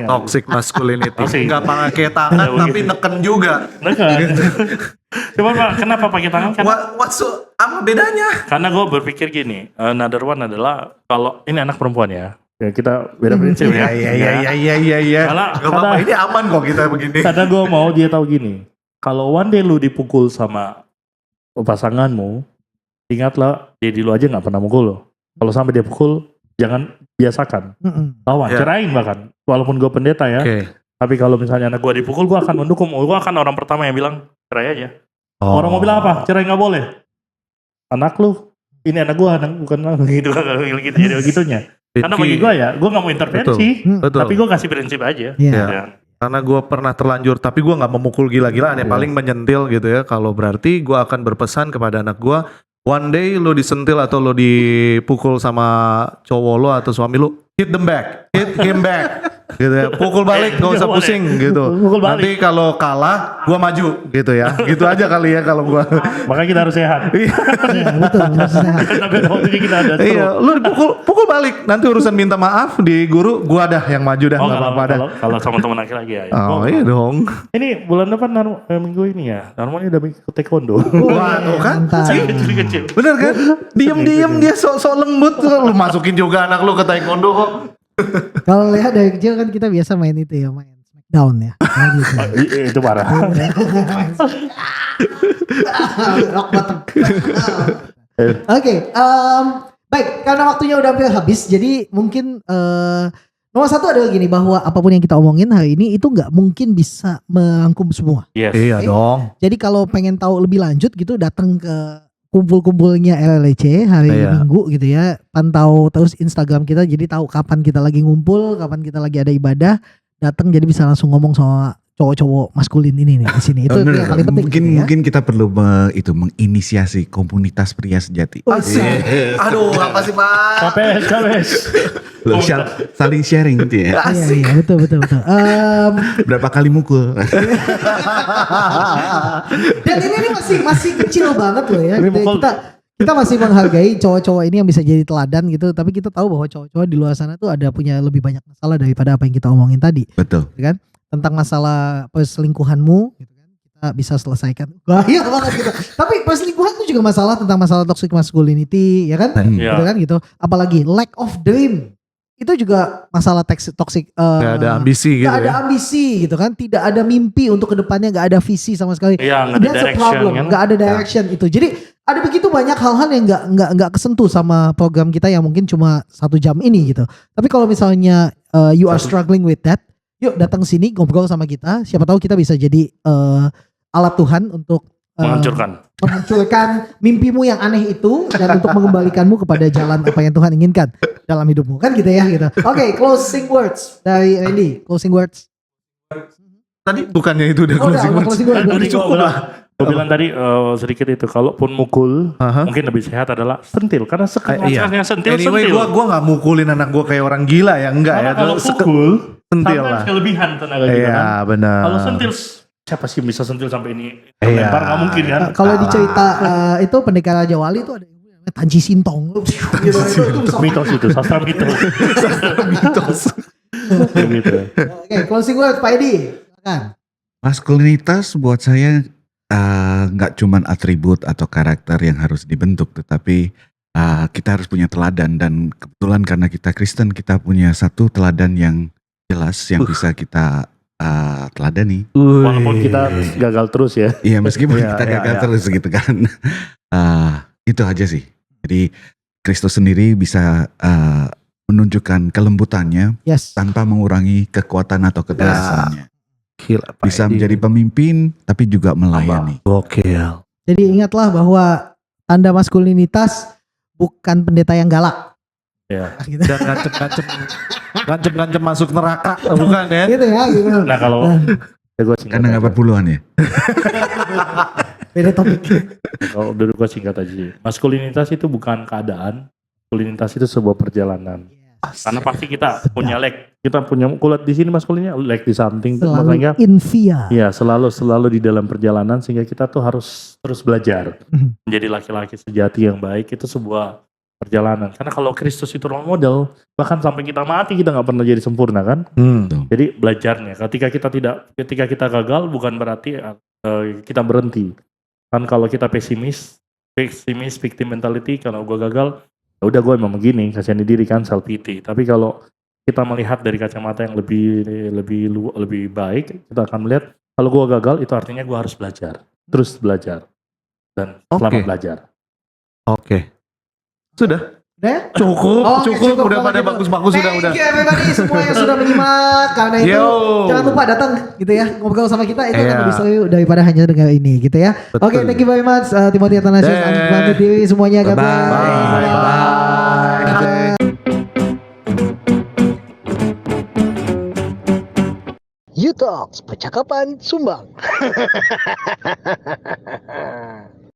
Toxic masculinity. Toxic. Nggak pakai tangan Ya, tapi begitu. neken juga. Coba Pak, kenapa pakai tangan? Apa bedanya? Karena gue berpikir gini, another one adalah kalau ini anak perempuan ya kita beda prinsip ya. Iya. Karena- Gak apa-apa, ini aman kok kita begini. Karena gue mau dia tahu gini, kalau one day lu dipukul sama pasanganmu, ingatlah diri lu aja nggak pernah mukul lo. Kalau sampai dia pukul, jangan biasakan, lawan, Ya. cerain bahkan. Walaupun gue pendeta ya, Oke. tapi kalau misalnya anak gue dipukul, gue akan mendukung. Gue akan orang pertama yang bilang cerai aja. Oh. Orang mau bilang apa? Cerai nggak boleh. Anak lu, ini anak gue, bukan anak gitu gitu jadi begitunya. Karena bagi gue ya, gue nggak mau intervensi, Betul. tapi gue kasih prinsip aja. Iya. Ya. Karena gue pernah terlanjur, tapi gue nggak memukul gila-gilaan ya, paling menyentil gitu ya. Kalau berarti gue akan berpesan kepada anak gue, one day lo disentil atau lo dipukul sama cowok lo atau suami lo, hit him back, gitu ya. Pukul balik, gak usah Boleh. pusing gitu. Pukul balik. Nanti kalau kalah, gue maju gitu ya. Gitu aja kali ya kalau gue. Makanya kita harus sehat. Iya, betul, harus sehat. Tapi waktunya kita ada Iya, lu pukul balik. Nanti urusan minta maaf di guru, gua dah yang maju dah, nggak apa-apa dah. kalau sama teman laki-laki ya. Oh iya dong. Ini bulan depan minggu ini ya, Narmoni udah ikut taekwondo. Wah, tuh kan. Mantap. Kecil-kecil. Bener kan? Diem-diem dia sok-sok lembut. Lu masukin juga anak lu ke taekwondo kok. Kalau lihat dari kecil kan kita biasa main itu ya, main Smackdown ya. Nah, gitu. Itu parah. Rock bottom. Oke, baik, karena waktunya udah hampir habis, jadi mungkin nomor satu adalah gini, bahwa apapun yang kita omongin hari ini itu nggak mungkin bisa merangkum semua. Yes. Iya dong. Jadi kalau pengen tahu lebih lanjut gitu, datang ke kumpul-kumpulnya LLC hari Iya. Minggu gitu ya, pantau terus Instagram kita, jadi tahu kapan kita lagi ngumpul, kapan kita lagi ada ibadah, datang jadi bisa langsung ngomong sama cowok-cowok maskulin ini nih di sini. Itu Bener. yang paling penting. Mungkin gitu ya. mungkin kita perlu menginisiasi komunitas pria sejati. Oh, Aduh, apa sih Pak? KPS. Loh, saling sharing gitu ya. Iya, betul. Berapa kali mukul? Dan ini masih kecil banget loh ya. Ini mukul. Kita masih menghargai cowok-cowok ini yang bisa jadi teladan gitu. Tapi kita tahu bahwa cowok-cowok di luar sana tuh ada punya lebih banyak masalah daripada apa yang kita omongin tadi. Betul. Kan? Tentang masalah perselingkuhanmu gitu kan, kita bisa selesaikan. Bahaya banget gitu. Tapi perselingkuhan itu juga tentang masalah toxic masculinity, ya kan? Iya. Gitu kan gitu. Apalagi lack of dream. Itu juga masalah toxic. Gak ada ambisi gitu Gak ada ya. ambisi gitu kan. Tidak ada mimpi untuk kedepannya, gak ada visi sama sekali. Iya, nggak ada That's a direction problem. kan. Gak ada direction itu. Jadi ada begitu banyak hal-hal yang nggak kesentuh sama program kita yang mungkin cuma 1 jam ini gitu. Tapi kalau misalnya you are struggling with that, yuk datang sini ngobrol sama kita. Siapa tahu kita bisa jadi alat Tuhan untuk menghancurkan mimpimu yang aneh itu dan untuk mengembalikanmu kepada jalan apa yang Tuhan inginkan dalam hidupmu, kan gitu ya gitu. Oke, closing words dari Randy. Closing words. Tadi bukannya itu udah Oh, udah, closing words. closing words. Tadi Cukup lah. gue bilang tadi sedikit itu, kalaupun mukul mungkin lebih sehat adalah sentil, karena sekarang sentil. Anyway, gue gak mukulin anak gue kayak orang gila ya, enggak ya. Karena kalau pukul sentil sampai lah. kelebihan tenaga kita Iya, kan. benar. Kalau sentil, siapa sih yang bisa sentil sampai ini Iya. lempar? Nggak mungkin kan. Kalau di cerita itu pendekar Raja Wali itu ada yang namanya Tanji Sintong. Gitu, itu bisa. Mitos itu, sastra mitos. Mitos. gitu. Oke, closing word Pak Edi. Silakan. Maskulinitas buat saya nggak cuman atribut atau karakter yang harus dibentuk, tetapi kita harus punya teladan, dan kebetulan karena kita Kristen kita punya satu teladan yang jelas yang bisa kita teladani. Walaupun kita gagal terus ya. Iya, meskipun Iya, kita iya, gagal iya. terus gitu kan. Itu aja sih. Jadi Kristus sendiri bisa menunjukkan kelembutannya Yes. tanpa mengurangi kekuatan atau ketegasannya. Gila, Pak Bisa Edi. menjadi pemimpin tapi juga melayani. Gokil. Jadi ingatlah bahwa tanda maskulinitas bukan pendeta yang galak. Ya. Gitu, Dan ngancem masuk neraka, bukan ya? gitu ya. Gitu. Nah kalau ya gue singkat Karena nggak aja. 40-an ya. Beda topik. Kalau dulu gue singkat aja sih. Maskulinitas itu bukan keadaan. Maskulinitas itu sebuah perjalanan. Karena pasti kita punya lag. Kita punya kulit di sini maskulinnya lag di something. Makanya Selalu invia. ya selalu di dalam perjalanan, sehingga kita tuh harus terus belajar menjadi laki-laki sejati yang baik. Itu sebuah perjalanan. Karena kalau Kristus itu role model, bahkan sampai kita mati kita nggak pernah jadi sempurna kan. Jadi belajarnya. Ketika kita gagal bukan berarti kita berhenti. Kan kalau kita pesimis, victim mentality, kalau gue gagal, ya udah gue emang begini, kasihani diri kan, self pity. Tapi kalau kita melihat dari kacamata yang lebih baik, kita akan melihat kalau gue gagal itu artinya gue harus belajar, terus belajar, dan selamat Oke. belajar. Oke. Sudah. Udah ya? Cukup, Oke, cukup. Udah kalau pada gitu. bagus-bagus, udah. Thank you everybody semua yang sudah menyimak. Karena itu Yo. jangan lupa datang gitu ya, ngobrol sama kita, itu akan Iya. lebih seru daripada hanya dengan ini gitu ya. Betul. Oke, thank you very much Timothy Athanasius, Thanks. Anjing pamit diri semuanya. God Bye-bye. bless. Bye-bye. You Talks, percakapan sumbang.